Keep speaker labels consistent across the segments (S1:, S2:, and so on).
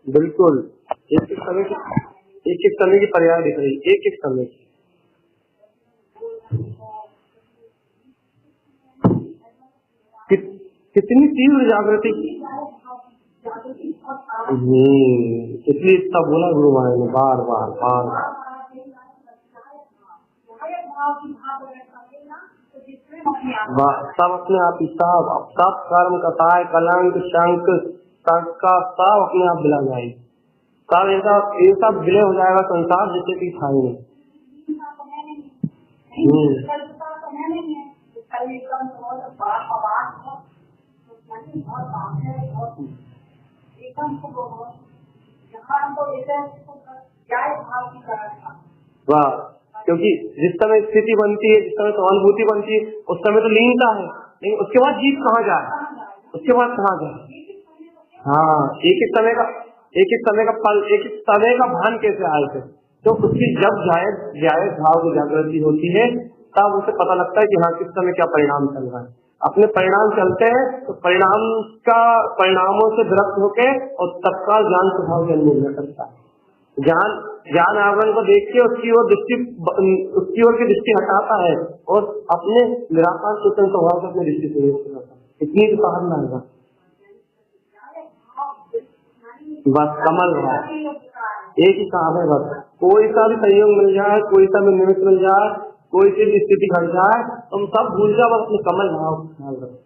S1: बिल्कुल। एक एक समय की पर्याय दिख रही, एक एक समय की। कितनी तीव्र जागृति। इसलिए इतना बोला गुरु महाराज ने बार बार बार बार। सब अपने आप ही सब कर्म कथाएं कलंक शंक का सब अपने आप बिला जाए। सब ऐसा विलय हो जाएगा संसार जैसे कि था ही नहीं। वाह, क्योंकि जिस समय स्थिति बनती है, जिस समय सहानुभूति बनती है, उस समय तो लीनता है, लेकिन उसके बाद जीत कहाँ जाए, उसके बाद कहाँ जाए। हाँ, एक एक समय का पल, एक एक समय का भान कैसे आए थे। तो उसकी जब जायज भाव की जागृति होती है तब उसे पता लगता है कि हाँ किस समय क्या परिणाम चल रहा है। अपने परिणाम चलते हैं तो परिणामों से विरक्त होके और तत्काल ज्ञान स्वभाव के अनुभव करता है। ज्ञान आवरण को देख के उसकी ओर की दृष्टि हटाता है और अपने निराकार चेतन स्वभाव से अपनी दृष्टि से करता है। इतनी तो साधना है बस कमल भाव, एक ही काम है बस। कोई सा भी संयोग मिल जाए, कोई सा भी निमित्त मिल जाए, कोई सी भी स्थिति घट जाए, तुम सब भूल जाओ, बस अपने कमल भाव का ध्यान रखो,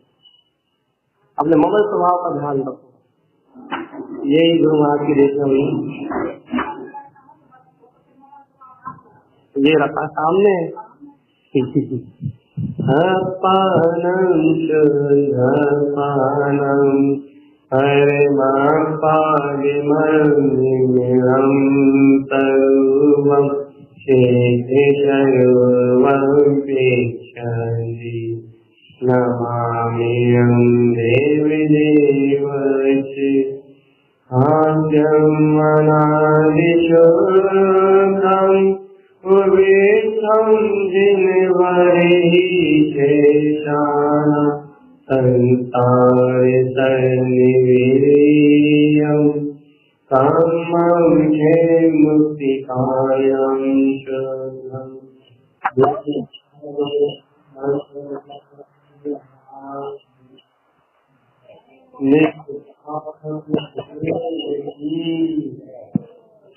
S1: अपने ममल स्वभाव का ध्यान रखो। यही गुरु महाराज की देखना हुई। ये रखा सामने हरे नमाम्यहं देवी देवस्य आद्यं अनादिशोऽहम् उपेक्षं जिनवरिहि शेषान् संसारे सन्निवीर्यं कामं चे मुक्तिकायं शरणं।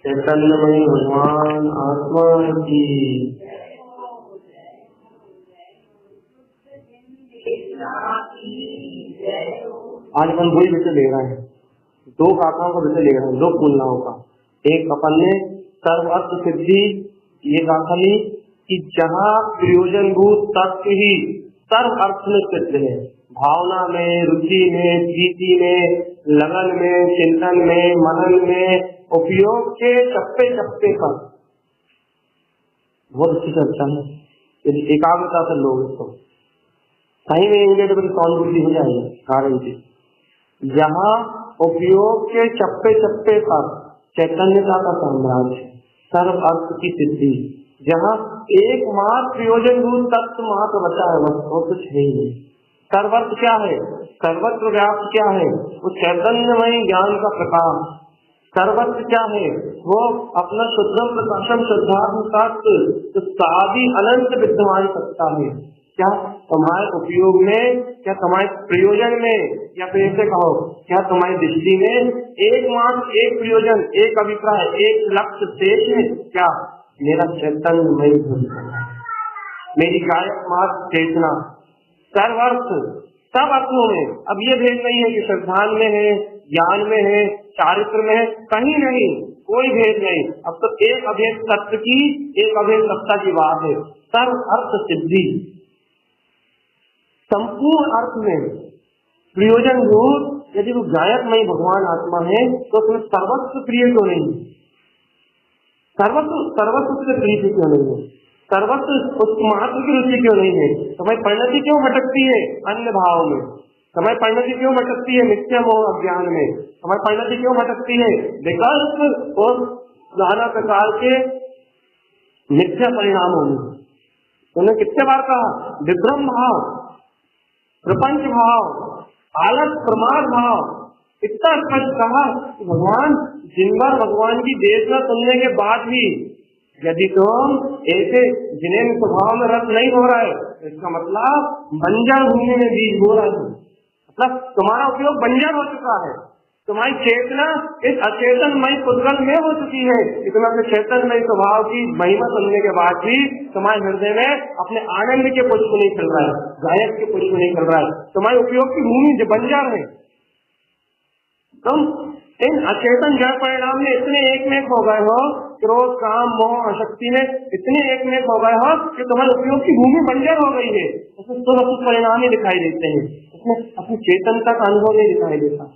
S1: चैतन्यमयी भगवान आत्मा की। आज अपन वही विषय ले रहे हैं, दो गाथाओं का विषय ले रहे हैं, दो पुलनाओं का। एक अपन ने सर्वार्थ सिद्धि ये गाथा ली कि जहाँ प्रयोजनभूत तत्व ही सर्व अर्थ में सिद्ध है, भावना में, रुचि में, प्रीति में, लगन में, चिंतन में, मनन में, उपयोग के चप्पे चप्पे पर बहुत अच्छी चर्चा है। यदि एकाग्रता से लोग इसको सही में इंगे तो बड़ी सॉल्व हो जाएगी गारंटी। यहाँ उपयोग के चप्पे चप्पे पर चैतन्यता का साम्राज्य, सर्व अर्थ की सिद्धि, जहाँ एकमात्र प्रयोजनभूत तत्व मात्र बचा है, बस और कुछ है ही नहीं। सर्वत्र क्या है, सर्वत्र व्याप्त क्या है, वो चैतन्यमय ज्ञान का प्रकाश। सर्वत्र क्या है, वो अपना शुद्धम प्रकाशम शुद्धात्म तत्व तो सादी अनंत विद्यमान सत्ता है। क्या तुम्हारे उपयोग में, क्या तुम्हारे प्रयोजन में, या फिर ऐसे कहो क्या तुम्हारी दृष्टि में एकमात्र एक प्रयोजन, एक अभिप्राय, एक लक्ष्य शेष है क्या? मेरा चैतन्यमय मेरी गायक मात्र चेतना सर्वर्थ सब अर्थों में। अब ये भेद नहीं है कि श्रद्धान में है, ज्ञान में है, चारित्र में है, कहीं नहीं, कोई भेद नहीं। अब तो एक अभेद सत्य की, एक अभेद सत्ता की बात है। सर्व अर्थ सिद्धि संपूर्ण अर्थ में प्रयोजन भूत, यदि वो गायकमय भगवान आत्मा है तो उसमें सर्वस्व प्रिय क्यों नहीं, सर्वस्व से प्रिय क्यों नहीं है, सर्वस्व उस मात्र की रुचि क्यों नहीं है? तुम्हारी परिणति क्यों भटकती है अन्य भाव में? तुम्हारी परिणति क्यों भटकती है मिथ्या मोह अज्ञान में? तुम्हारी परिणति क्यों भटकती है विकल्प और नाना प्रकार के मिथ्या परिणामों में? तुमने कितने बार कहा विभ्रम भाव, प्रपंच भाव, आलस प्रमाद भाव, इतना स्पष्ट कहा कि भगवान जिन बार भगवान की देशना सुनने के बाद भी यदि तुम ऐसे जिन्हें स्वभाव में रस नहीं हो रहा है, इसका मतलब बंजर भूमि में बीज हो रहा है, मतलब तुम्हारा उपयोग बंजर हो चुका है, तुम्हारी चेतना इस अचेतनमय पुद्गल में हो चुकी है कि तुम्हें अपने चेतनमय स्वभाव की महिमा सुनने के बाद भी तुम्हारे हृदय में अपने आनंद के पुष्प नहीं खिल रहा है, गायक के पुष्प नहीं खिल रहा है, तुम्हारे उपयोग की भूमि जो बंजर है। तुम इन अचेतन जड़ परिणाम में इतने एक में हो गए हो, क्रोध काम मोह आसक्ति में इतने एक में हो गए हो कि तुम्हारे उपयोग की भूमि बंजर हो गई है। उसमें तो अशुभ परिणाम ही दिखाई देते हैं, उसमें अपनी चेतनता का अनुभव नहीं दिखाई देता,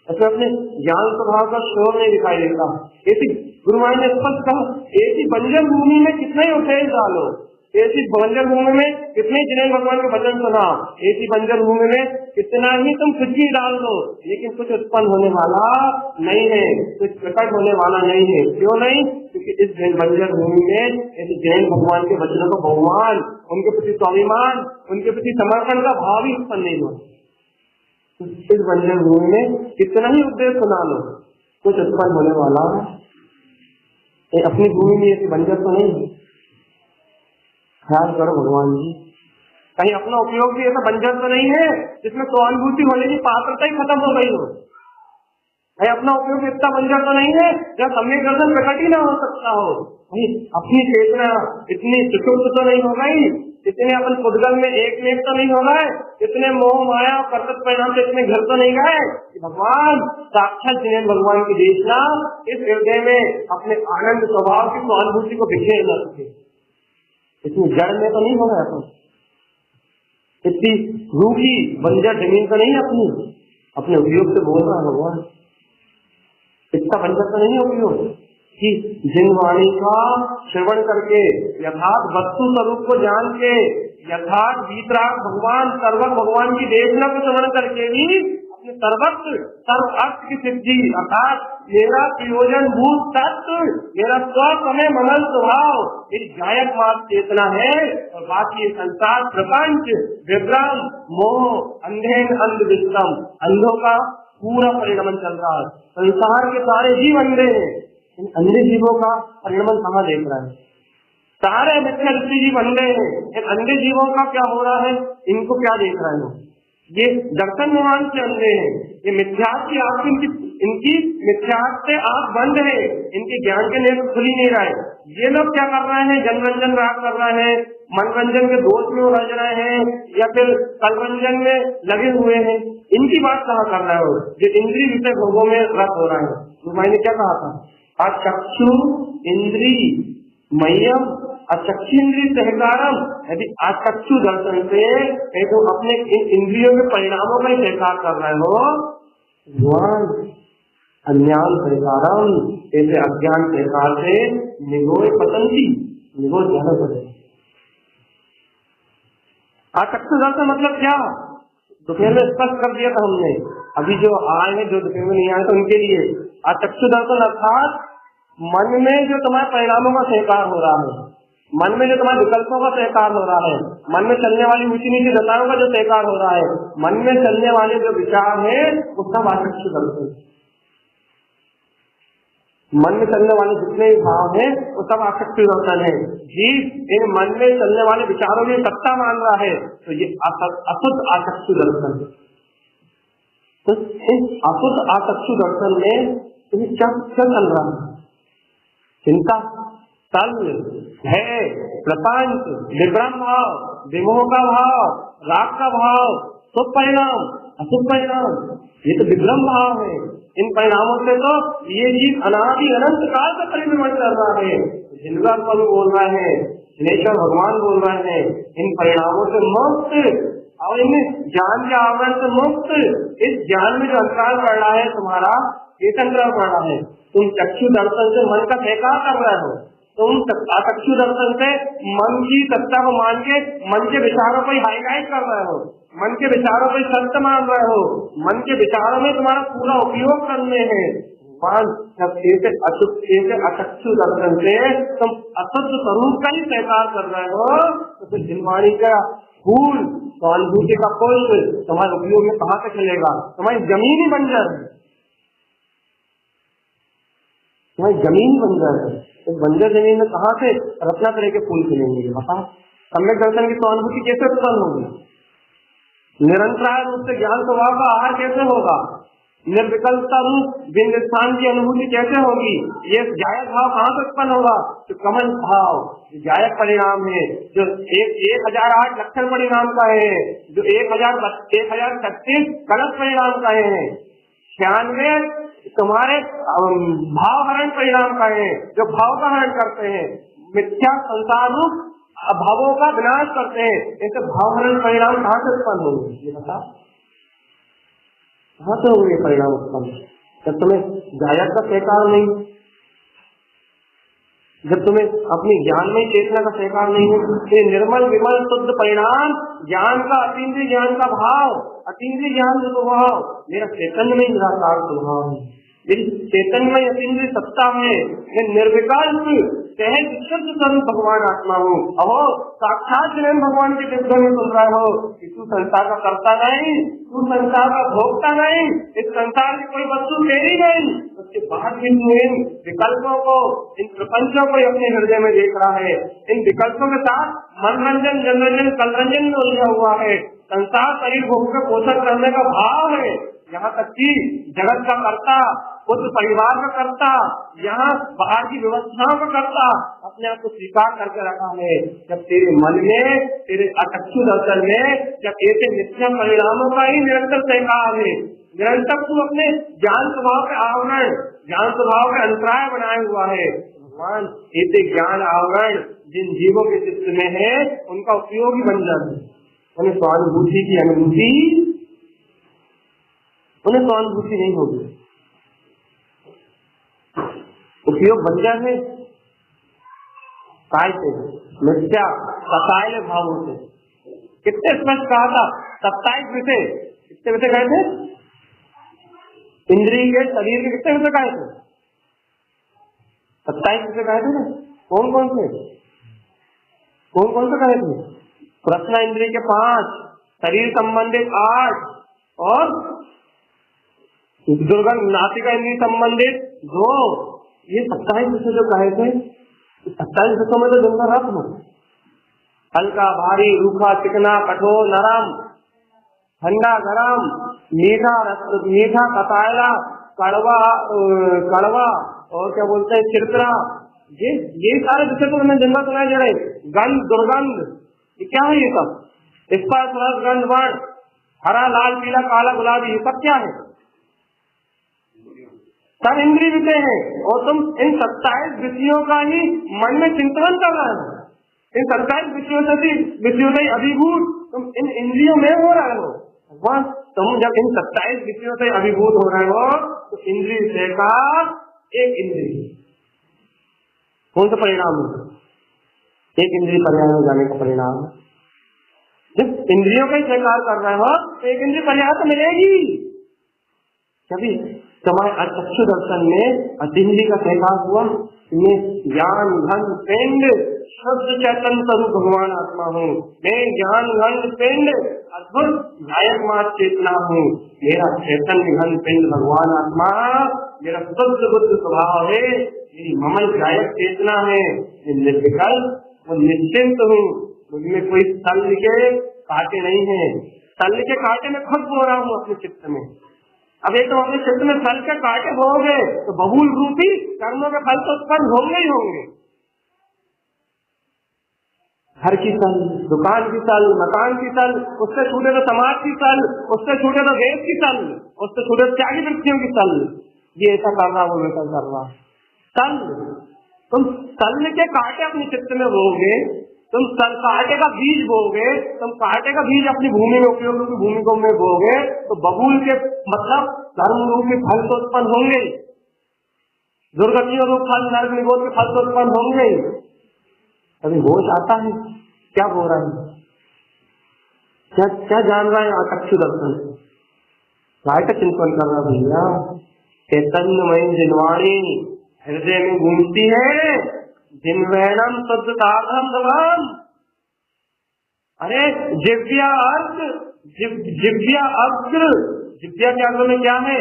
S1: उसमें अपने ज्ञान स्वभाव का शोर नहीं दिखाई देता। ऐसी गुरु महाराज ने स्पष्ट कहा, ऐसी बंजर भूमि में कितना ही उठेल डालो, ऐसी बंजर भूमि में कितने जिन्हें भगवान के वचन सुना, ऐसी बंजर भूमि में कितना ही तुम कुछ भी डाल दो, लेकिन कुछ उत्पन्न होने वाला नहीं है, कुछ प्रकट होने वाला नहीं है। क्यों नहीं? क्योंकि इस बंजर भूमि में ऐसे जैन भगवान के वचनों का बहुमान, उनके प्रति स्वाभिमान, उनके प्रति समर्पण का भाव ही उत्पन्न नहीं हुआ। इस बंजर भूमि में कितना ही उपदेश सुना लो, कुछ उत्पन्न होने वाला है। अपनी भूमि में ऐसी बंजर तो नहीं है। ख्याल करो भगवान जी, कहीं अपना उपयोग भी ऐसा बंजर तो नहीं है जिसमें स्वानुभूति होने की पात्रता ही खत्म हो गई हो। कहीं अपना उपयोग इतना बंजर तो नहीं है जब सम्यक दर्शन प्रकट ही ना हो सकता हो। कहीं अपनी चेतना इतनी सुषुप्त तो नहीं हो गई, इतने अपन पुद्गल में एक में तो नहीं हो गए, इतने मोह माया कर्तव्य परिणाम से इतने घर तो नहीं गए कि भगवान साक्षात जिन्हें भगवान की देशना इस हृदय में अपने आनंद स्वभाव की स्वानुभूति को बिखेर न सके। इतनी जड़ में तो नहीं हो गया अपन, इतनी रूखी बंजर जमीन तो नहीं अपनी, अपने उपयोग से बोल रहा है भगवान। इतना बंजर तो नहीं है उपयोग कि जिन वाणी का श्रवण करके यथार्थ वस्तु स्वरूप को जान के यथार्थ वीतराग भगवान सर्वक भगवान की देशना को श्रवण करके भी अपने सर्वत्र सर्व अर्थ की सिद्धि अर्थात मेरा प्रयोजन भूत तत्व, मेरा स्व समय मनल स्वभाव एक गायक मात्र चेतना है और बाकी संसार प्रपंच विभ्रम मोह अंधेन अंध विश्रम, अंधों का पूरा परिणमन चल रहा है। संसार के सारे जीव अंधे हैं, इन अंधे जीवों का परिणमन कहाँ देख रहा है? सारे मिथ्या दृष्टि जीव अंधे हैं, इन अंधे जीवों का क्या हो रहा है? इनको क्या देख रहे हैं? ये दर्शन मोहन से अंधे हैं, ये मिथ्यात्व की आंख इनकी मिथ्यात्व से आंख बंद है, इनके ज्ञान के नेत्र खुल ही नहीं रहा है। ये लोग क्या कर रहे हैं? जनरंजन राग कर रहे हैं, मनोरंजन के दोष में उलझ रहे हैं या फिर कलरंजन में लगे हुए हैं। इनकी बात कहाँ कर रहे हो जो इंद्रिय विषय भोगों में रत हो रहा है? तो मैंने क्या कहा था? अचक्षु इंद्री मय्यम अचक्षुन्द्रिय सहकारम, यदि अचक्षु दर्शन से तो अपने इन इंद्रियों के परिणामों का सहकार कर रहे हो, अज्ञान सहकारम ऐसे अज्ञान सहकार से निगोय पतंती, निगोय ज्यादा पड़े। अचक्षु दर्शन मतलब क्या? दोपहर में स्पष्ट कर दिया था हमने, अभी जो आए हैं जो दोपहर में नहीं आए तो उनके लिए अचक्षु दर्शन अर्थात मन में जो तुम्हारे परिणामों का सहकार हो रहा है, मन में जो तुम्हारे विकल्पों का सहकार हो रहा है, मन में चलने वाली ऊंची नीची दशाओं का जो सहकार हो रहा है, मन में चलने वाले जो विचार है वो सब आचक्षु दर्शन। मन में चलने वाले जितने भी भाव है वो सब आचक्षु दर्शन है। जीव इन मन में चलने वाले विचारों की सत्ता मान रहा है तो ये अशुद्ध आचक्षु दर्शन। तो इस अशुद्ध आचक्षु दर्शन में तुम्हें क्या चल रहा है? चिंता, तल, भय, प्रपंच, विभ्रम भाव, विमोह का भाव, राग का भाव, शुभ परिणाम अशुभ परिणाम, ये तो विभ्रम भाव है। इन परिणामों से तो ये जीव अनादि अनंत काल का परिभ्रमण कर रहा है। जिनका फल बोल रहा है, जिनेश्वर भगवान बोल रहे हैं, इन परिणामों से मुक्त और इन ज्ञान के आवरण से मुक्त, इस ज्ञान में जो अंतराल पड़ रहा है तुम्हारा, ये अंतराल पड़ रहा है। तुम चक्षु दर्शन से मन का सहकार कर रहे हो, तुम चक्षु दर्शन से मन की सत्ता को मान के मन के विचारों को हाईलाइट कर रहे हो, मन के विचारों को सत्य मान रहे हो, मन के विचारों में तुम्हारा पूरा उपयोग करने हैं। अचक्षु दर्शन से तुम अशुद्ध स्वरूप का ही सहकार कर रहे हो, तो फिर जिनवाणी का फूल तो अनुभूति का पुष्प तुम्हारे उपयोग में कहाँ से चलेगा? तुम्हारी जमीन ही बंजर है, यहाँ जमीन बंजर है, इस बंजर जमीन में कहाँ से रत्ना तरह के फूल खिलेंगे बताओ? सम्यक दर्शन की तो अनुभूति कैसे उत्पन्न होगी? निरंतर रूप से ज्ञान स्वभाव का आहार कैसे होगा? निर्विकल्पता रूप बिंद स्थान की अनुभूति कैसे होगी? ये जायक भाव कहाँ से उत्पन्न होगा? जो कमल भाव जायक परिणाम है, जो 1008 लक्षण परिणाम का है, जो 1036 गलत परिणाम का है, 96 तुम्हारे भाव हरण परिणाम का है, जो भाव का हरण करते हैं, मिथ्या संसार रूप भावों का विनाश करते हैं। ऐसे भाव हरण परिणाम कहाँ से उत्पन्न होंगे? ये बता, कहाँ से होंगे परिणाम उत्पन्न? जब तुम्हें जायक का स्वीकार नहीं, जब तुम्हें अपनी ज्ञानमय चेतना का स्वीकार नहीं हो, ये निर्मल विमल शुद्ध परिणाम ज्ञान का, अतीन्द्रिय ज्ञान का भाव, अतीन्द्रिय ज्ञान स्वभाव मेरा चैतन्य में निराकार स्वभाव है, मेरी चैतन्य में अतीन्द्रिय सत्ता है, मैं निर्विकल्प सहज शुद्ध स्वरूप भगवान आत्मा हूँ। अहो साक्षात जैन भगवान के दिव्य में सुन रहे हो कि तू संसार का करता नहीं, तू संसार का भोगता नहीं, इस संसार की कोई वस्तु तेरी नहीं, उसके बाद भी तू इन विकल्पों को, इन प्रपंचों को अपने हृदय में देख रहा है, इन विकल्पों के साथ मनोरंजन जनरंजन कलरंजन में उलझा हुआ है। संसार शरीर भोग का पोषण करने का भाव है, यहाँ तक कि जगत का कर्ता, उस परिवार का कर्ता, यहाँ बाहर की व्यवस्थाओं का कर्ता अपने आप को स्वीकार करके रखा है। जब तेरे मन में, तेरे अचक्षु दर्शन में जब ऐसे मिथ्या परिणामों का ही निरंतर स्वीकार है, निरंतर तू अपने ज्ञान स्वभाव के आवरण, ज्ञान स्वभाव के अंतराय बनाए हुआ है। भगवान ऐसे ज्ञान आवरण जिन जीवों के चित्त में है उनका उपयोगी बन जाए, उन्हें स्वानुभूति की अनुभूति, उन्हें स्वानुभूति नहीं होगी, उपयोग बन जाए काय से मिथ्या सताइल भावों से। कितने स्पष्ट कहा था? 27 विषय, कितने विषय कहे थे? इंद्रिय के शरीर के कितने विषय कहे थे? 27 विषय कहे थे ना? कौन कौन से? कौन कौन से कहे थे? प्रश्न इंद्रिय के 5, शरीर संबंधित 8 और दुर्गंध नासिका इंद्रिय संबंधित 2। ये 27 विषय जो कहे थे, 27 विषयों में तो जिनका रस हो, हल्का भारी रूखा चिकना कठोर नरम ठंडा गरम मीठा मीठा कसायला कड़वा कड़वा और क्या बोलते हैं चिरतरा, ये सारे विषय तो हमें जिनका सुनाई दे रहे। गंध दुर्गंध ये क्या है? ये सब स्पर्श रस गंध वर्ण हरा लाल पीला काला गुलाबी, ये सब क्या है? सब इंद्रिय विषय है। और तुम इन 27 विषयों का ही मन में चिंतन कर रहे हो, इन 27 विषयों से अभिभूत तुम इन इंद्रियों में हो रहे हो। बस तुम जब इन 27 विषयों से अभिभूत हो रहे हो तो इंद्रिय विषय का एक इंद्रिय कौन सा परिणाम है? एक इंद्रिय पर्याय में जाने का परिणाम। जब इंद्रियों का स्वीकार कर रहे हो तो एक इंद्रिय पर्याय तो मिलेगी। कभी तुम्हारे अचक्षु दर्शन में अतिंद्रिय का स्वीकार हुआ, ज्ञान घन पिंड शुद्ध चैतन्य स्वरूप भगवान आत्मा हूँ, मैं ज्ञान घन पिंड अद्भुत नायक मात्र चेतना हूँ, मेरा चैतन्य घन पिंड भगवान आत्मा मेरा शुद्ध बुद्ध स्वभाव है, मेरी ममल गायक चेतना है, निर्विकल्प और निश्चिंत हूँ, मुझमें कोई तल्ल के कांटे नहीं है। तल्ल के कांटे में खुद बो रहा हूँ अपने चित्त में। अब एक तो अपने चित्त में फल के कांटे बोओगे तो बहुल रूपी कर्मों के फल तो उत्पन्न होंगे ही होंगे। घर की सल, दुकान की सल, मकान की सल, उससे छूटे तो समाज की सल, उससे छूटे तो देश की सल, उससे छूटे तो त्यागी वृत्तियों की सल। ये ऐसा कर रहा, वो ऐसा कर रहा। सल, तुम सल के कांटे अपने चित्त में बोओगे, तुम कांटे का बीज बोओगे, तुम कांटे का बीज अपनी भूमि में उपयोग की भूमि को में बोओगे तो बबूल के मतलब धर्म रूपी फल तो उत्पन्न होंगे, दुर्गतियों रूप फल नर्क निगोद के फल तो उत्पन्न होंगे। कभी होश आता है क्या हो रहा है? क्या क्या जान रहा है? अचक्षु दर्शन काय का चिंतन कर रहा भैया? चैतन्यमय जिनवाणी हृदय में घूमती है, जिनवैनम शुद्ध साधन भगवान। अरे जिव्या अर्थ जिव्या अग्र, जिव्या के अग्र में क्या है?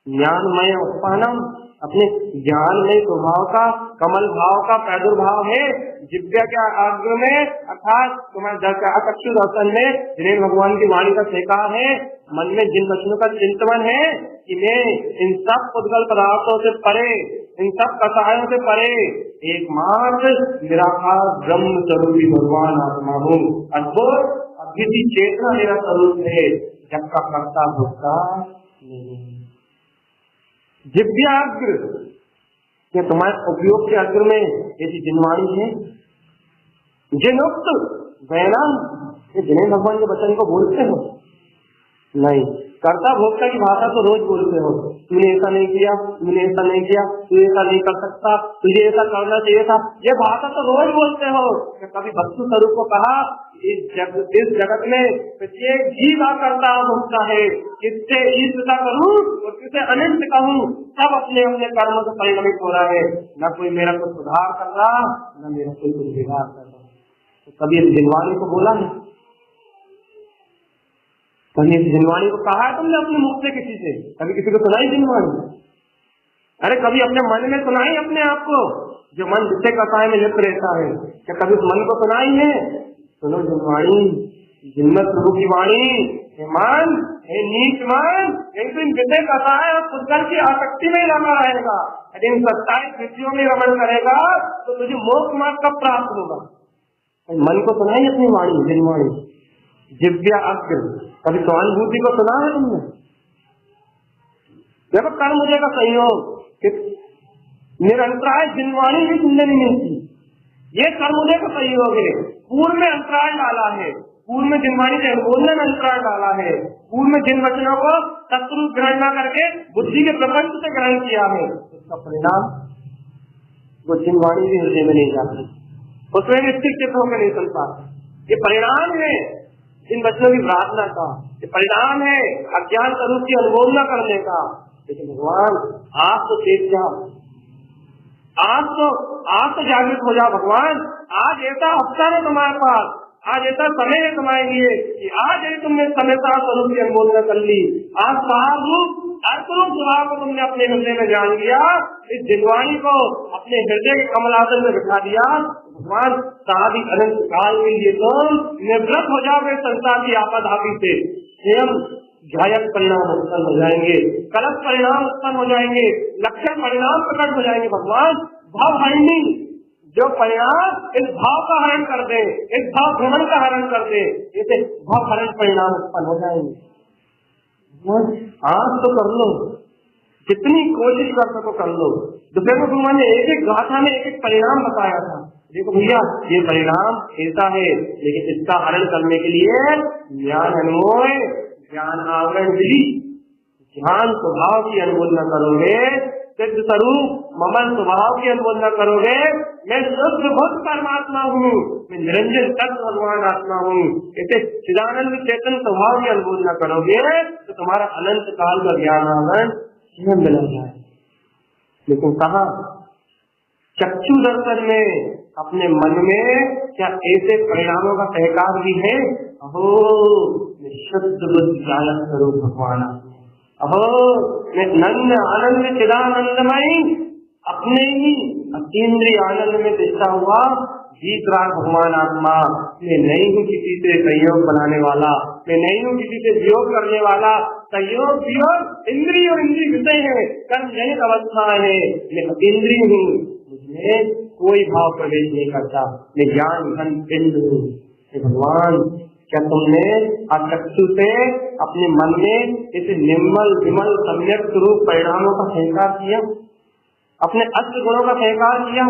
S1: ज्ञानमय उत्पादन, अपने ज्ञान में स्वभाव का कमल भाव का प्रादुर्भाव है जिव्या के अग्र में, अर्थात तुम्हारे अचक्षु दर्शन में जिन्हें भगवान की वाणी का स्वीकार है, मन में जिन वचनों का चिंतन है कि मैं इन सब उद्गल पदार्थों से परे, इन सब कसायों से परे एकमात्र निराकार ब्रह्म स्वरूप भगवान आत्मा हूँ। अद्भुत अद्वितीय चेतना मेरा स्वरूप है, जब का कर्ता भोक्ता नहीं। जिव्याग्र, क्या तुम्हारे उपयोग के अग्र में ऐसी जिनवाणी है? जिनोक्त वैनाम, जिन्हें भगवान के वचन को बोलते हो? नहीं। कर्ता भोक्ता की भाषा तो रोज बोलते हो, तूने ऐसा नहीं किया, तूने ऐसा नहीं किया, तू ऐसा नहीं कर सकता, तुझे ऐसा करना चाहिए था, ये भाषा तो रोज बोलते हो। कभी वस्तु स्वरूप को कहा इस जगत में प्रत्येक जीव करता भोक्ता है, किससे ईश्वरता करूं और किससे अनंत कहूं, सब अपने अपने कर्मों से परिणमित हो रहा है। न कोई मेरा कुछ सुधार कर रहा, न मेरा कोई कुछ बिगाड़ कर रहा। तो कभी इस जिनवाणी को बोला है? कभी इस जिनवाणी को कहा है तुमने अपने मुख से किसी से? कभी किसी को सुनाई जिनवाणी? अरे कभी अपने मन में सुनाई अपने आप को, जो मन जिससे कसाय में लिप्त रहता है, क्या कभी उस मन को सुनाई है? सुनो जिनवाणी, जिन्नत प्रभु की वाणी। हे मान, हे नीच मान, एक दिन विषय कसाय और पुष्कर की आसक्ति में लगा रहेगा, यदि इन 27 विषयों में रमण करेगा तो तुझे मोक्ष मार्ग कब प्राप्त होगा? मन को सुनाई अपनी वाणी, जिनवाणी। जिव्या अग्र, कभी सहानुभूति को सुना है तुमने? देखो कर्म मुझे का संयोग निरंतराय जिनवाणी भी सुनने नहीं मिलती, ये कर्म मुझे का संयोग है। पूर्व में अंतराय डाला है, पूर्व में जिनवाणी से बोलने में अंतराय डाला है, पूर्व में जिन वचनों को तत्व ग्रहण न करके बुद्धि के प्रपंच से ग्रहण किया है, उसका परिणाम वो जिनवाणी भी हृदय में नहीं जाती, उसमें भी स्थिर चित्त होकर नहीं सुन पाता। ये परिणाम है इन वचनों की प्रार्थना का, ये परिणाम है अज्ञान स्वरूप की अनुभव न करने का। लेकिन भगवान आप तो देख जाओ, आज तो जागृत हो जाओ भगवान, आज ऐसा अवसर है तुम्हारे पास, आज ऐसा समय है तुम्हारे लिए कि आज यदि तुमने समय का स्वरूप की अनुभव कर ली, आज सार रूप अर्थ स्वभाव को तुमने अपने हृदय में जान लिया, इस जिनवाणी को अपने हृदय के कमलासन में बिठा दिया, भगवान सारी अनंत काल के लिए तो निवृत्त हो जाओगे संसार की आपद आपी से, स्वयं ध्यायक परिणाम उत्पन्न हो जाएंगे, कलश परिणाम उत्पन्न हो जाएंगे, लक्षण परिणाम प्रकट हो जाएंगे। भगवान भाव हरणी, जो परिणाम इस भाव का हरण कर दे, इस भाव भ्रमण का हरण कर दे, ऐसे भाव हरण परिणाम उत्पन्न हो जाएंगे। आज तो कर लो, जितनी कोशिश कर सको कर लो। दोपहर में भगवान ने एक एक गाथा में एक एक परिणाम बताया था, देखो भैया ये परिणाम ऐसा है, लेकिन इसका हरण करने के लिए ज्ञान अन्वय, ज्ञान आवरण विधि, ध्यान स्वभाव की अनुमोदना करोगे, सिद्ध स्वरूप ममन स्वभाव की अनुमोदना करोगे, मैं शुद्ध बुद्ध परमात्मा हूँ, मैं निरंजन तत्व भगवान आत्मा हूँ, इसे चिदानंद चेतन स्वभाव की अनुमोदना करोगे तो तुम्हारा अनंत काल का ज्ञान आवरण स्वयं मिल जाए। लेकिन कहा चक्षु दर्शन में, अपने मन में क्या ऐसे परिणामों का सहकार भी है? अहो शुद्ध बुद्ध जालक स्वरूप भगवान, अहो नंद आनंद चिदानंदमय, अपने ही अतीन्द्रिय आनंद में दिखता हुआ जीतराग भगवान आत्मा। मैं नहीं हूँ किसी से सहयोग बनाने वाला, मैं नहीं हूँ किसी से वियोग करने वाला, सहयोग वियोग इंद्रिय और इंद्रिय विषय है, कर्म जनित अवस्था है, मैं अतीन्द्रिय हूँ, मुझमें कोई भाव प्रवेश नहीं करता, मैं ज्ञान घन पिंड हूँ। भगवान क्या तुमने अचक्षु से अपने मन में इस निर्मल विमल सम्यक स्वरूप परिणामों का सहकार किया, अपने अष्ट गुणों का सहकार किया,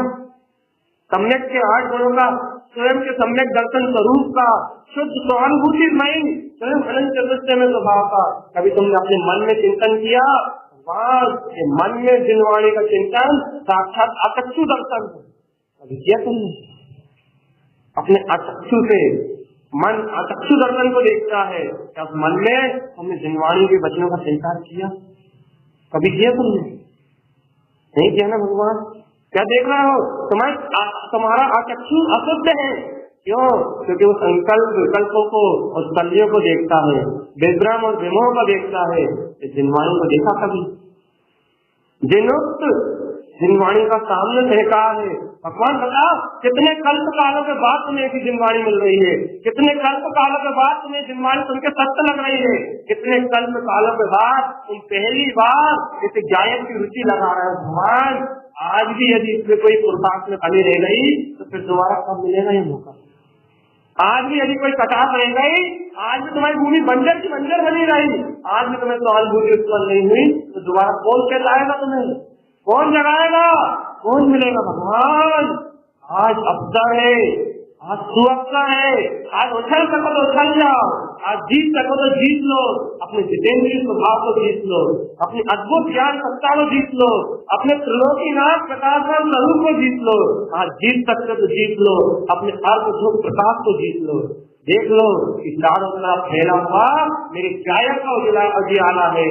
S1: सम्यक के 8 गुणों का, स्वयं के सम्यक दर्शन स्वरूप का, शुद्ध सहानुभूति मई स्वयं अनंत चतुष्टय में स्वभाव का, कभी तुमने अपने मन में चिंतन किया? मन में जिनवाणी का चिंतन साक्षात अचक्षु दर्शन कभी किया तुमने? अपने अचक्षु से मन अचक्षु दर्शन को देखता है, क्या उस मन में तुमने जिनवाणी के वचनों का स्वीकार किया? कभी किया तुमने? नहीं किया ना भगवान। क्या देख रहे हो? तुम्हारा अचक्षु अशुद्ध है, क्यों? क्योंकि वो संकल्प विकल्पों को और शल्यों को देखता है, विभ्रम और विमोह को देखता है। जिनवाणी को देखा कभी? जिनुक्त जिनवाणी का सामने सहकार है। भगवान बताओ कितने कल्प कालों के बाद तुम्हें ऐसी जिनवाणी मिल रही है, कितने कल्प कालों के बाद तुम्हें जिनवाणी तुमके सत्य लग रही है, कितने कल्प कालों के बाद तुम पहली बार इस गायक की रुचि लगा रहे हो। भगवान आज भी यदि इसमें कोई पुरुषार्थ में कमी रह गई तो फिर दोबारा कब मिलेगा ये मौका। आज भी यदि कोई कटाव रह गई, आज भी तुम्हारी भूमि बंजर की बंजर बनी रही, आज भी तुम्हें सहानुभूति उत्पन्न नहीं हुई तो दोबारा कौन कहलाएगा तुम्हें, कौन जगाएगा, कौन मिलेगा। भगवान आज अवसर है, आज सुअवसर है, आज उछल सको तो उछल जाओ, आज जीत सको तो जीत लो, अपने जितेंद्रीय स्वभाव को जीत लो, अपनी अद्भुत ज्ञान सत्ता को जीत लो, अपने त्रिलोकीनाथ प्रकाशवान स्वरूप को जीत लो। आज जीत सकते तो जीत लो, अपने अर्थ सुख प्रकाश को जीत लो। देख लो कि चारों तरफ फैला हुआ मेरे गायक का उजियाला है,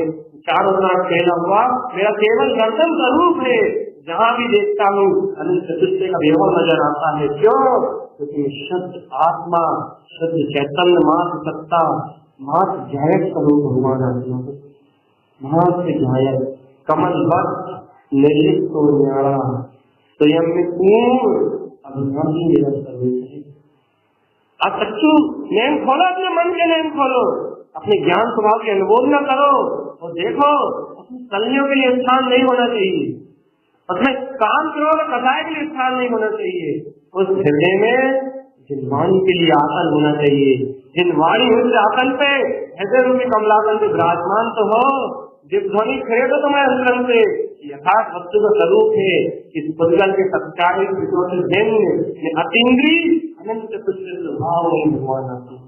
S1: चारों तरफ फैला हुआ मेरा केवल दर्शन स्वरूप है। जहाँ भी देखता हूँ अनंत चतुष्टय का व्यवहार नजर आता है। क्यों? क्योंकि शुद्ध आत्मा, शुद्ध चैतन्य, मात्र सत्ता, मात्र गायक स्वरूप भगवान आत्मा को मात्र गायक कमल वक्त निर्लिप्त तो न्यारा स्वयं में पूर्ण अभिमानी निरंतर है। अब सच्चू नैन खोलो, अपने मन के नैन खोलो, अपने ज्ञान स्वभाव की अनुमोदना करो और देखो अपनी कलियों के लिए स्थान नहीं होना चाहिए, उसमें काम क्रोध कसाय के लिए स्थान नहीं होना चाहिए। उस हृदय में जिनवाणी के लिए आसन होना चाहिए। जिनवाणी उस आसन पे हृदय रूपी कमलासन पे विराजमान तो हो, जिस ध्वनि खड़े तो तुम्हारे अंदर से यथार्थ वस्तु का स्वरूप है। इस पुद्गल के सत्कारी अतीन्द्रिय अनंत चतुष्टय स्वभाव भगवान आते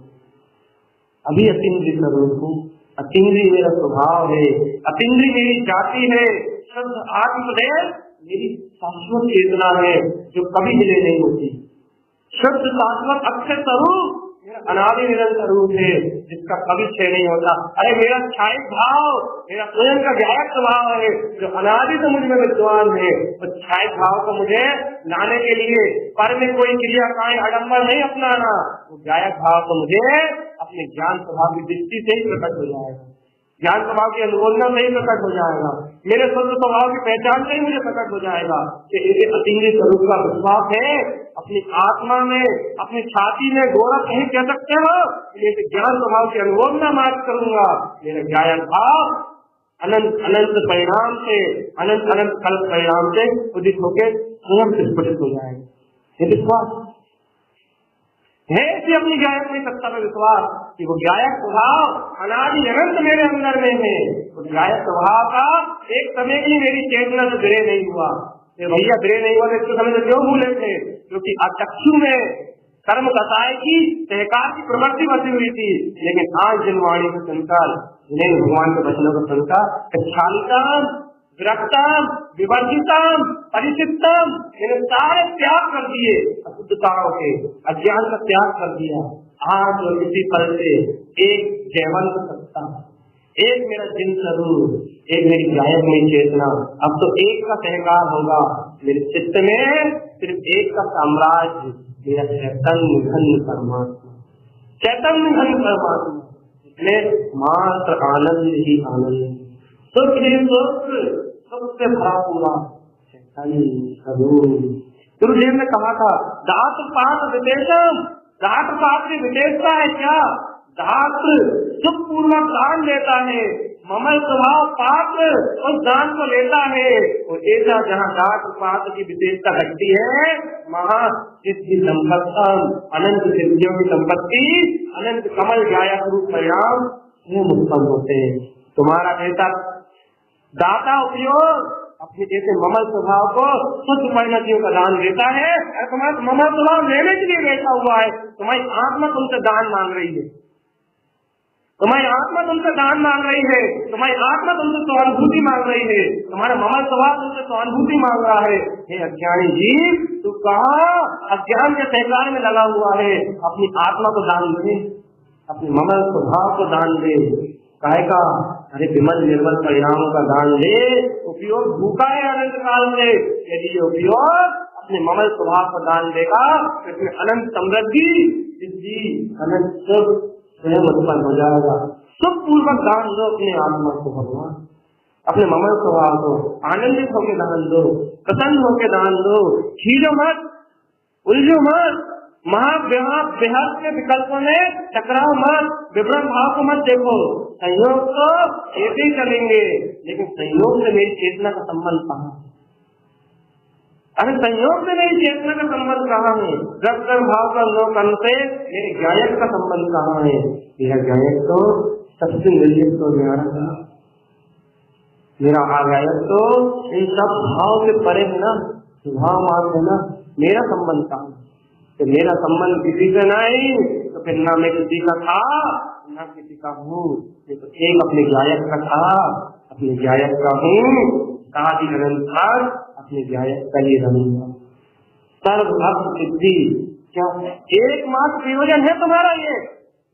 S1: अभी अतीन्द्रिय स्वरूप हूँ, अतीन्द्रिय मेरा स्वभाव है, अतीन्द्रिय मेरी जाति है, शुद्ध आत्मदेव मेरी शाश्वत चेतना है जो कभी विलय नहीं होती। शुद्ध शाश्वत अक्षय स्वरूप मेरा अनादि निरंतर रूप है जिसका कभी क्षय नहीं होता। अरे मेरा छायक भाव, मेरा स्वयं का गायक स्वभाव है जो अनादि से मुझ में विद्वान है। तो छायक भाव को मुझे लाने के लिए पर में कोई क्रिया काय आडम्बर नहीं अपनाना, वो गायक भाव को मुझे अपने ज्ञान स्वभाव की दृष्टि से ही प्रकट हो जाएगा, ज्ञान स्वभाव की अनुमोदना से ही प्रकट हो जाएगा, मेरे शुद्ध स्वभाव की पहचान से ही मुझे प्रकट हो जाएगा कि इसे अतीन्द्रिय स्वरूप का विश्वास है। अपनी आत्मा में, अपनी छाती में गौरव नहीं कह सकते हो, इसे ज्ञान स्वभाव की अनुमोदना मार्ग करूंगा। मेरा ज्ञान भाव अनंत अनंत परिणाम से, अनंत अनंत कल्प परिणाम से उदित होकर स्वयं से स्फुटित हो जाएगा। ये विश्वास है कि अपनी गायक की सत्ता में विश्वास कि वो गायक स्वभाव अनादि अनंत मेरे अंदर में है। उस गायक स्वभाव का एक समय के लिए मेरी चेतना से विरय नहीं हुआ। भैया विरय नहीं हुआ तो इसको समय क्यों भूले थे? क्योंकि अचक्षु में कर्म कसाय की सहकार की प्रवृत्ति बची हुई थी। लेकिन आज जिनवाणी का संस्कार, जिन्हें भगवान के वचनों का संस्कार क्षालितम, विरक्तम, विवर्जितम, परिचितम, मैंने सारे त्याग कर दिए, अशुद्धताओं के अज्ञान का त्याग कर दिया। आज और इसी पल से एक जयवंत सत्ता, एक मेरा जिन स्वरूप, एक मेरी गायक में चेतना, अब तो एक का सहकार होगा। मेरे चित्त में सिर्फ एक का साम्राज्य, मेरा चैतन्य घन परमात्मा, चैतन्य घन परमात्मा, इसमें मात्र आनंद ही आनंद, सुख ही सुख, सुख से भरा पूरा चैतन्य स्वरूप। गुरुदेव ने कहा था दात्र पात्र विदेशम, दात्र पात्र की विशेषता है क्या? दात्र सुख पूर्वक दान देता है, ममल स्वभाव पात्र उस दान को लेता है। और ऐसा जहाँ दात्र पात्र की विशेषता घटती है, वहाँ जिसकी संपत्ति अनंत सिद्धियों की संपत्ति, अनंत कमल गायक रूप परिणाम उत्पन्न होते हैं। तुम्हारा ऐसा दाता उपयोग अपने जैसे ममल स्वभाव को शुद्ध परिणतियों का दान देता है। तुम्हारा ममल स्वभाव लेने के लिए बैठा हुआ है, तुम्हारी आत्मा तुमसे दान मांग रही है, तुम्हारी आत्मा तुमसे दान मांग रही है, तुम्हारी आत्मा तुमसे सहानुभूति मांग रही है, तुम्हारा ममल स्वभाव तुमसे सहानुभूति मांग रहा है। हे अज्ञानी जीव, तू कहाँ अज्ञान के सहकार में लगा हुआ है? अपनी आत्मा को दान दे, अपने ममल स्वभाव को दान दे। कहेगा अरे विमल निर्मल परिणामों का दान दे, उपयोग भूखा है अनंत काल से। यदि ये उपयोग अपने ममल स्वभाव को दान देगा तो इसमें अनंत समृद्धि, सिद्धि, अनंत सुख स्वयं उत्पन्न हो जाएगा। सुख पूर्वक दान दो अपने आत्मा को भगवान, अपने ममल स्वभाव को आनंदित होकर दान दो, प्रसन्न होकर दान दो, खींचो मत, उलझो मत, बेहद के विकल्पों में टकराओ मत, विभ्रम भाव को मत देखो। संयोग तो एक ही करेंगे, लेकिन संयोग से मेरी चेतना का संबंध कहाँ है? अरे संयोग से मेरी चेतना का संबंध कहाँ है? रस कर भाव का अवलोकन से मेरे गायक का संबंध कहाँ है? मेरा गायक तो सबसे निर्लिप्त तो न्यारा है, मेरा गायक तो इन सब भाव से परे है ना, स्वभाव मान है ना। मेरा संबंध कहाँ है? तो मेरा संबंध किसी से नहीं, तो फिर ना मैं किसी का था ना किसी का हूँ, तो एक अपने गायक का था, अपने गायक का हूँ, साथ निरंतर अपने गायक का ही रहूंगा। सर्वभक्त सिद्धि क्या एकमात्र प्रयोजन है तुम्हारा? ये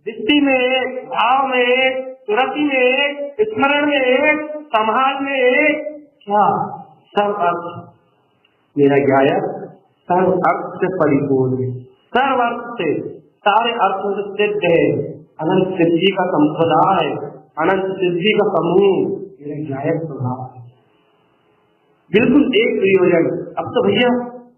S1: दृष्टि में एक, भाव में एक, सुरति में एक, स्मरण में एक, समाज में एक, क्या सब अर्थ मेरा गायक सर्व अर्थ से परिपूर्ण है, सर्व अर्थ से, सारे अर्थों से सिद्ध है, अनंत सिद्धि का संप्रदाय, अनंत सिद्धि का समूह मेरा गायक स्वभाव है। बिल्कुल एक प्रयोजन। अब तो भैया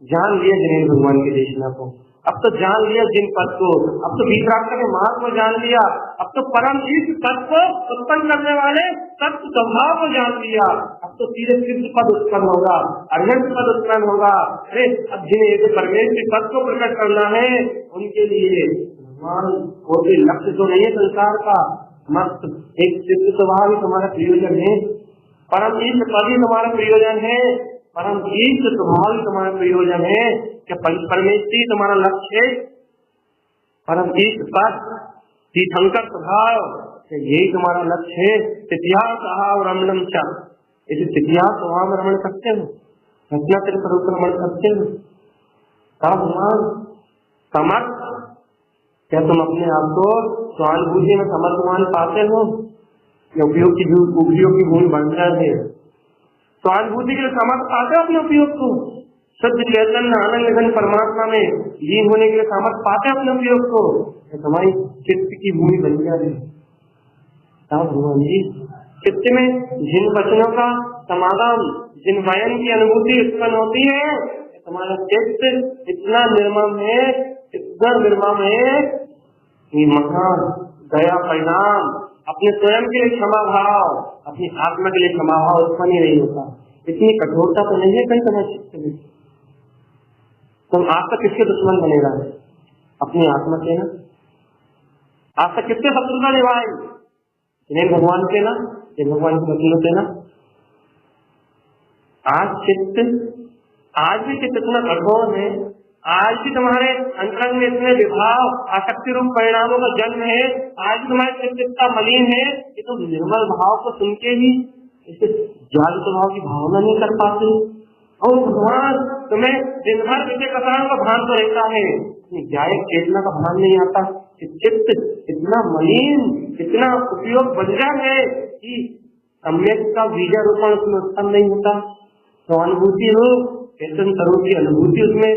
S1: जान लिया जिनेन्द्र भगवान की देशना को, अब तो जान लिया जिन पद को, अब तो वितरागता के मार्ग को जान लिया, अब तो परम ईश पद को उत्पन्न करने वाले सत्य स्वभाव को जान लिया, अब तो सीधे सिद्ध पद उत्पन्न होगा, अर्हंत पद उत्पन्न होगा। अरे अब जिन्हें एक परमेश्वर पद को प्रकट करना है, उनके लिए भगवान को भी लक्ष्य तो नहीं है संसार का, मस्त एक सिद्ध स्वभाव ही तुम्हारा प्रयोजन है, परम ईश पद ही तुम्हारा प्रयोजन है, परम ईश स्वभाव ही तुम्हारा प्रयोजन है। क्या परमेश्वरी तुम्हारा लक्ष्य है? परम ईश पद, तीर्थंकर स्वभाव, यही तुम्हारा लक्ष्य है। तिथिया स्वभाव रमणम चा, इसे तिथिया स्वभाव में रमण सकते हो, रचना तेरे स्वरूप रमण सकते हो। भगवान समर्थ, क्या तुम अपने आप को स्वानुभूति में समर्थवान पाते हो? उपयोग की भूमि बंजर है, स्वानुभूति के लिए समर्थ पाते हो अपने उपयोग को? शुद्ध चैतन्य आनंद घन परमात्मा में लीन होने के लिए समर्थ पाते अपने उपयोग को? तुम्हारी चित्त की भूमि बंजर है। भगवान जी चित्त में जिन वचनों का समाधान, जिन वयन की अनुभूति उत्पन्न होती है, तुम्हारा चित्त इतना निर्मम है, इतना निर्मम है कि महान दया परिणाम, अपने स्वयं के लिए क्षमा भाव, अपनी आत्मा के लिए क्षमा भाव उत्पन्न ही नहीं होता। इतनी कठोरता तो नहीं है कहीं तुम्हारे चित्त में। तुम आज तक किसके दुश्मन बनेगा? अपनी आत्मा के ना। आज तक किसके शत्रुता निभाए? जिन्हें भगवान के ना, जिन भगवान के वकीलों से ना। आज भी चित्त इतना कठोर है, आज भी तुम्हारे अंतरंग में इतने विभाव आसक्ति रूप परिणामों का जन्म है, आज भी तुम्हारे चित्त इतना मलिन है कि तुम निर्मल भाव को सुन के ही इसे जागृत भाव की भावना नहीं कर पाते। और भगवान तुम्हें दिन भर विषय कथाओं का भान तो रहता है, गायक चेतना का भान नहीं आता। चित्त इतना मलिन, इतना उपयोग बंजर है कि सम्यक का बीजारोपण उसमें उत्पन्न नहीं होता। तो अनुभूति हो, चेतन स्वरूप की अनुभूति उसमें,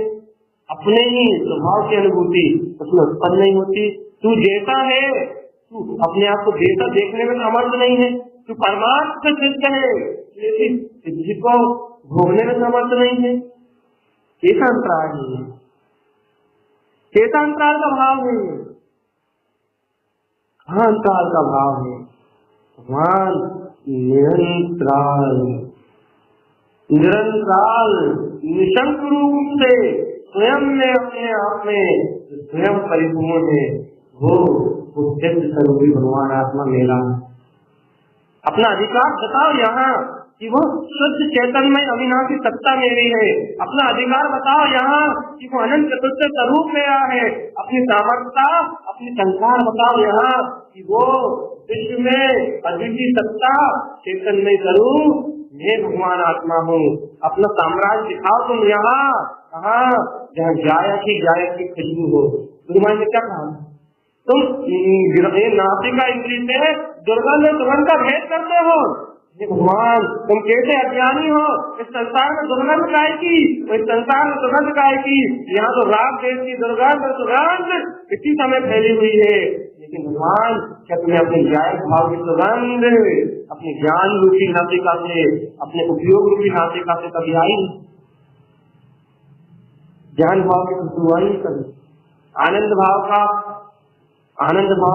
S1: अपने ही स्वभाव की अनुभूति उसमें उत्पन्न नहीं होती। तू जैसा है, तू अपने आप को जैसा देखने में समर्थ नहीं है, तू परमार्थ से सिद्ध है लेकिन सिद्धि को भोगने में समर्थ नहीं है। कैसा अंतराल है, कैसा अंतराल का भाव है, कहाँ अंतराल का भाव है? भगवान निरंतराल निशंक रूप से स्वयं में अपने आप में स्वयं परिपूर्ण है, वो सिद्ध स्वरूपी भगवान आत्मा मेरा। अपना अधिकार बताओ यहाँ कि वो शुद्ध चैतन्य अविनाशी सत्ता मेरी है। अपना अधिकार बताओ यहाँ कि वो अनंत चतुर्थ स्वरूप मेरा है। अपनी सामर्थ्यता, अपनी संसार बताओ यहाँ कि वो विश्व में अद्वितीय सत्ता चैतन्य स्वरूप मैं भगवान आत्मा हूँ। अपना साम्राज्य दिखाओ तुम यहाँ, कहाँ जहाँ गायक की खुशबू हो। भगवान ने क्या कहा? तुम नासिका इंद्री से दुर्गंध का भेद करते हो। भगवान तुम कैसे अज्ञानी हो? इस संसार में दुर्गंध काय की, इस संसार में दुर्गंध काय की? यहाँ तो राग देश की दुर्गंध इसी समय फैली हुई है। लेकिन भगवान क्या तुम्हें अपने गायक भाव की सुगंध अपने ज्ञान रूपी नासिका से, अपने उपयोग रूपी नासिका से कभी आई? ज्ञान भाव की खुशबू आई कभी? आनंद भाव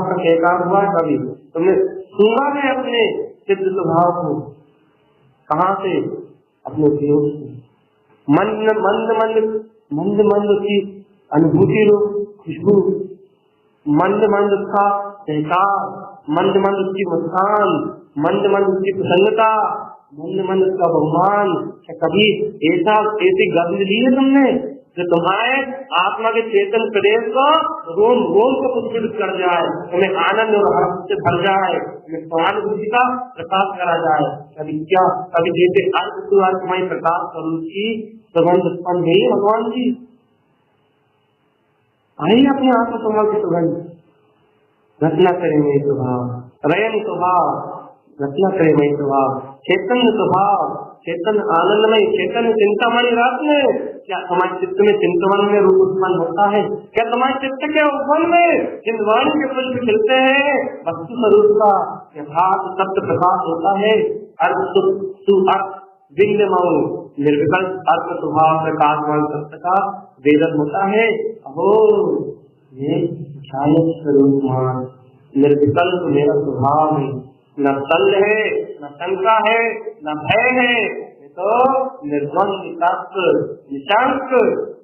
S1: का एकांत हुआ कभी? तुमने सुना है अपने सिद्ध स्वभाव को? कहाँ से? अपने उपयोग से। मंद मंद की अनुभूति रूप खुशबू, मंद मंद उसका सहकार, मंद मंद उसकी मुस्कान, मंद मंद उसकी प्रसन्नता, मंद मंद उसका बहुमान। क्या कभी ऐसी गंध ली है तुमने जो तुम्हारे आत्मा के चेतन प्रदेश को रोम रोम को पुष्पित कर जाए, तुम्हें आनंद और हर्ष से भर जाए, तुम्हें स्वानुभूति का प्रकाश करा जाए? कभी जैसे अर्थ तुम्हारी प्रकाश स्वरूप की सुगंध उत्पन्न हुई भगवान की? आई अपने आत्म स्वभाव की सुगंध? रचना करेंगे स्वभाव, रयन स्वभाव, रचना करेंगे स्वभाव, चैतन्य स्वभाव, चैतन्य आनंदमय, चैतन्य चिंतामणि रत्न। क्या तुम्हारे चित्त में चिंतवन में रूप उत्पन्न होता है? क्या तुम्हारे चित्त के उपवन में जिन वाणी के पुष्प खिलते हैं वस्तु स्वरूप का यथार्थ सत्य प्रकाश होता है? अर्थ विंध्यमय निर्विकल्प अर्थ स्वभाव प्रकाशवान सत्य का वेदन होता है। अहो ये छाया स्वरूप मान निर्विकल्प मेरा स्वभाव है, न सल है, न शंका है, न भय है, तो निर्द्वंद तत्व निशंक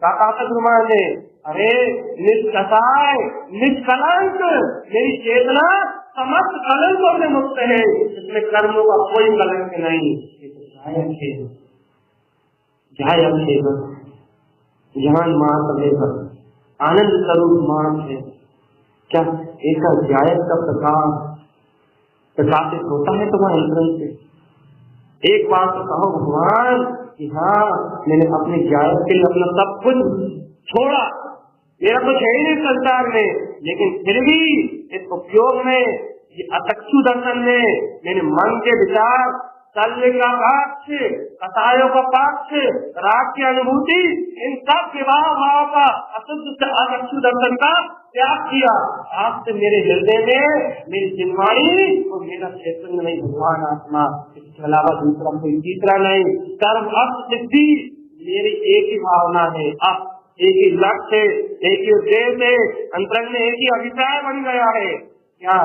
S1: का गुरुमान है। अरे निष्कसाय निष्कलंक मेरी चेतना समस्त कलंकों से मुक्त है, इसमें कर्मों का कोई कलंक नहीं। ज्ञान मात्र आनंद स्वरूप मान है। क्या ऐसा जायक का प्रकाशित होता है तुम्हारे अंतरंग से? एक बात तो कहो भगवान कि हाँ मैंने अपने जायक के लिए अपना सब कुछ छोड़ा, मेरा कुछ है ही नहीं संसार में, लेकिन फिर भी इस उपयोग में, ये अचक्षु दर्शन में मैंने मन के विचार, तल्य का पक्ष, कसायों का पक्ष, राग की अनुभूति, इन सब विवाह भाव का अशुद्ध अचक्षु दर्शन का त्याग किया। आपसे मेरे हृदय में मेरी जिनवाणी और मेरा चैतन्य नहीं भगवान आत्मा, इसके अलावा दूसरा कोई तीसरा नहीं। सर्व अर्थ सिद्धि मेरी एक ही भावना है, अब एक ही लक्ष्य, एक ही उद्देश्य है, अंतरंग में एक ही अभिप्राय बन गया है। क्या?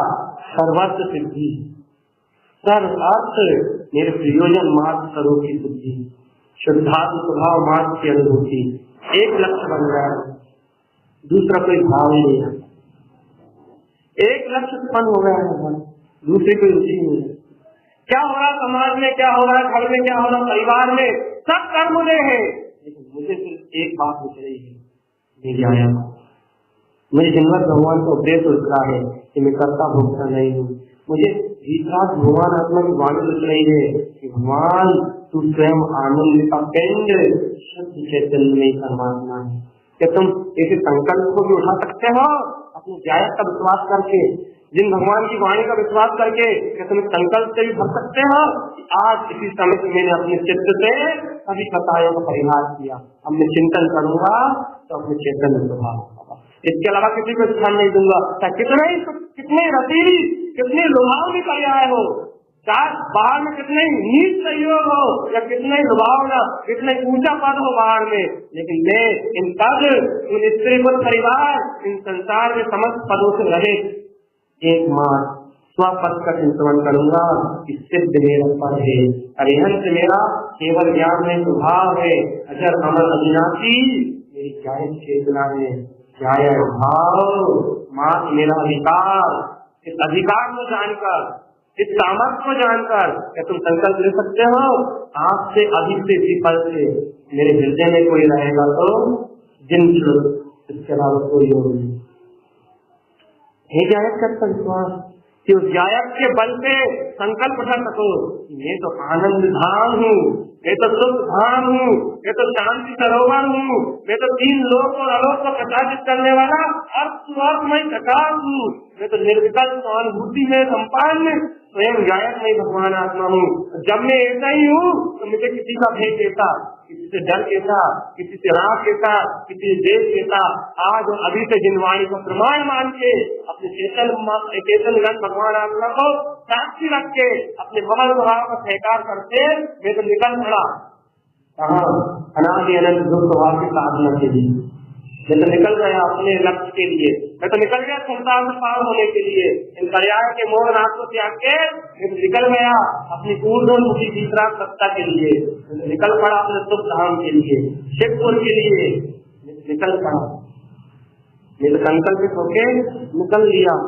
S1: सर्वस्व सिद्धि, सर्व अर्थ मेरे प्रयोजन मार्ग स्वरूप की सिद्धि, शुद्धात्म स्वभाव मार्ग की अनुभूति, एक लक्ष्य बन गया है, दूसरा कोई भाव ही नहीं है। एक लक्ष्य उत्पन्न हो गया है, दूसरी कोई रुचि नहीं है। क्या हो रहा समाज में, क्या हो रहा घर में, क्या हो रहा परिवार में, सब कर्म मुझे है, लेकिन मुझे सिर्फ एक बात पूछ रही है, मेरी आया मुझे जिनवत भगवान को उपदेश उठा है कि मैं कर्ता भोक्ता नहीं हूँ। मुझे भगवान आत्मा की वाणी लग रही है कि भगवान तू स्वयं आनंद का पिंड शुद्ध चैतन्य में परमात्मा है। क्या तुम ऐसे संकल्प को भी उठा सकते हो अपने जायक का विश्वास करके, जिन भगवान की वाणी का विश्वास करके? क्या तुम संकल्प से भी भर सकते हो? आज इसी समय से मैंने अपने चित्त से सभी कथाओं का परिहार किया, अब मैं चिंतन करूंगा तो अपने चैतन्य स्वभाव होगा, इसके अलावा किसी को स्थान नहीं दूंगा। कितने रसीली, कितने लुभावनी पर्याय हो, चाहे बाहर में कितने नीच सहयोग हो या कितने लुभावना, कितने ऊंचा पद हो बाहर में, लेकिन मैं इन पद, इन स्त्री पद परिवार, इन संसार के समस्त पदों से रहे एकमात्र स्वपद का चिंतन करूंगा। सिद्ध मेरा पद है, अरिहंत मेरा केवल ज्ञान में स्वभाव है, अजर अमर अविनाशी मेरी जायक चेतना है, जायक भाव मात मेरा अधिकार। इस अधिकार को जानकर, इस सामर्थ्य को जानकर क्या तुम संकल्प ले सकते हो? आप से अधिक से इसी पल से मेरे हृदय में कोई रहेगा तो जिन इसके अलावा कोई योग नहीं। जायक का विश्वास कि उस जायक के बल पे संकल्प उठा सको, मैं तो आनंद धाम हूँ, मैं तो सुख धाम हूँ, मैं तो शांति सरोवर हूँ, मैं तो तीन लोक और आलोक को प्रकाशित करने वाला अर्थमय प्रकाश हूँ, मैं तो निर्विकल्प अनुभूति में संपन्न स्वयं गायक नहीं भगवान आत्मा हूँ। जब मैं ऐसा ही हूँ तो मुझे किसी का भेद देता, किसी से डर देता, किसी से राग देता, किसी से देश देता। आज और अभी से जिन वाणी को प्रमाण मान के अपने चेतन गण भगवान आत्मा को साक्षी रख के अपने ममल स्वभाव का सहकार करते, मैं तो निकल पड़ा कहाँ अनादि अनंत दुख स्वभाव की साधना के लिए। मैं तो निकल गया अपने लक्ष्य के लिए, मैं तो निकल गया संसार से पार होने के लिए, इन पर्याय के मोह नाश को त्याग के मैं तो निकल गया अपनी ऊर्ध्वमुखी तीसरा सत्ता के लिए, मैं तो निकल पड़ा अपने सुख धाम के लिए, शिवपुर के लिए निकल पड़ा। मैं तो संकल्पित होके निकल लिया।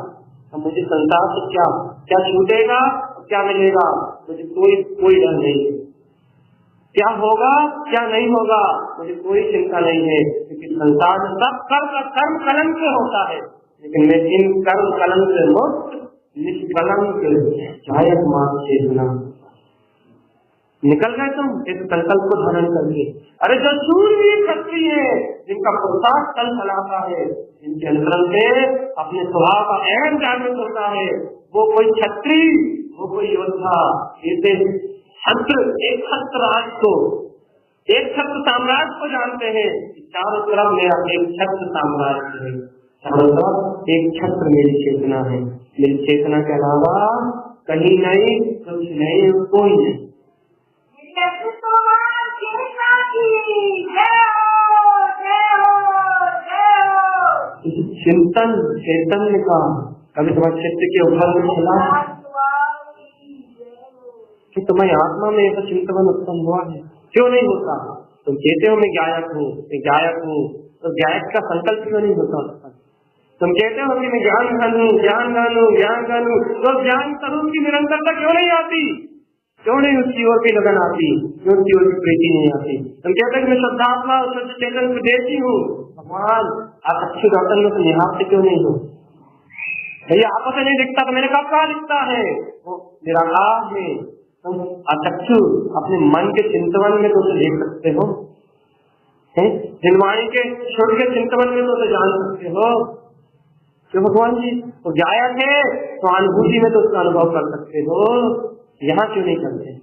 S1: अब मुझे संसार से क्या क्या छूटेगा, क्या मिलेगा, मुझे कोई डर नहीं है। क्या होगा क्या नहीं होगा मुझे कोई चिंता नहीं है, क्योंकि संसार में सब कर्म कलंक से होता है, लेकिन मैं इन कर्म कलंक से मुक्त निष्कलंक गायक मार्ग चेतना। निकल गए तुम इस संकल्प को धारण करके। अरे जो सूर्य क्षत्रिय है, जिनका पुरुषार्थ कल चलाता है, जिनके अंतरंग से अपने स्वभाव का अहम जागृत होता है, वो कोई क्षत्रिय, वो कोई योद्धा। ऐसे छत्र एक छत्र राज को, एक छत्र साम्राज्य को जानते हैं। चारों तरफ मेरा एक छत्र साम्राज्य है, चारों तरफ एक छत्र मेरी चेतना है। मेरी चेतना के अलावा कहीं नहीं, कुछ नहीं, कोई नहीं। चिंतन चैतन्य का कभी तुम्हारे चित्त के ऊपर में चला कि तुम्हारी आत्मा में ऐसा चिंतन उत्पन्न हुआ है? क्यों नहीं होता? तुम कहते हो मैं गायक हूँ, मैं गायक हूँ, तो गायक का संकल्प क्यों नहीं होता? तुम कहते हो कि मैं ज्ञान घन हूँ, ज्ञान घन हूँ, ज्ञान घन हूँ, तो ज्ञान स्वरूप की निरंतरता क्यों नहीं आती? क्यों नहीं उसकी ओर की लगन आती? क्यों उसकी ओर की प्रीति नहीं आती? तुम कहते हो कि मैं शुद्धात्मा शुद्ध चेतन को देती हूँ। भगवान आप अच्छी दर्शन में निहारते क्यों नहीं हो? भैया आपको नहीं दिखता तो मैंने कब कहा दिखता है? वो निराकार है। तुम अचक्षु अपने मन के चिंतन में तो देख सकते हो, जिनवाणी के छोटे के चिंतन में तो जान सकते हो। क्यों भगवान जी? तो गायक है तो अनुभूति में तो उसका अनुभव कर सकते हो। यहाँ क्यों नहीं करते?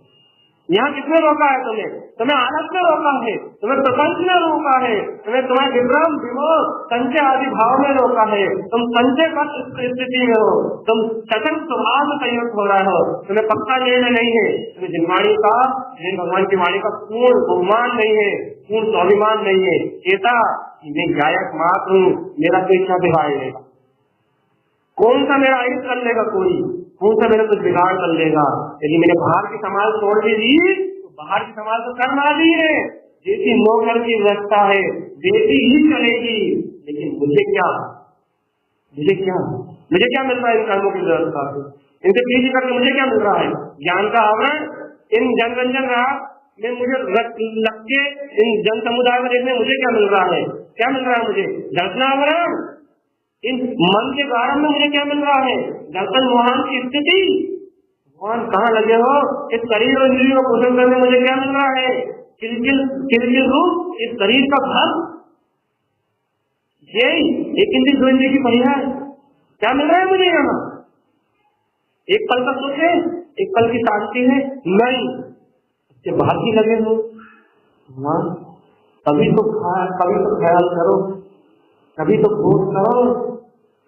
S1: यहाँ किसने रोका है तुम्हें? तुम्हें आलस में रोका है, तुम्हें प्रपंच में रोका है, तुम्हें विभ्रम विमोह संचय आदि भाव में रोका है। तुम संचय का स्थिति में हो, तुम सचन स्वभाव में संयुक्त हो रहे हो, तुम्हें पक्का निर्णय नहीं है, तुम्हें जिनवाणी का, जिन भगवान की वाणी का पूर्ण बहुमान नहीं है, पूर्ण स्वाभिमान नहीं है। ऐसा मैं गायक मात्र हूँ, मेरा कोई क्या बिगाड़ लेगा? कौन सा मेरा आयुष कर लेगा? कौन सा मेरा कुछ बिगाड़ कर लेगा? यदि मैंने बाहर की समाज छोड़ भी दी तो बाहर की समाज तो कर्म आदि है, जैसी नौकर की व्यवस्था है वैसी ही चलेगी। लेकिन मुझे क्या मिल रहा है इन कर्मों की व्यवस्था से? इनसे पीछे करके मुझे क्या मिल रहा है? ज्ञान का आवरण इन जनरंजन राग में मुझे लग के इन जन समुदाय में देखने मुझे क्या मिल रहा है? क्या मिल रहा है मुझे? दर्शनावरण। इन मन के कारण में मुझे क्या मिल रहा है? दर्शन मोहन की स्थिति। भगवान कहाँ लगे हो? इस शरीर और इंद्रियों को पोषण करने मुझे क्या मिल रहा है? किलकिल रूप इस शरीर का भर, यही एक इंद्रिय दो इंद्रिय की परिहार क्या मिल रहा है मुझे यहाँ? एक पल का सुख है, एक पल की शांति है नहीं, इसके बाहर की लगे हो। भगवान कभी तो ख्याल करो, कभी तो खोज करो,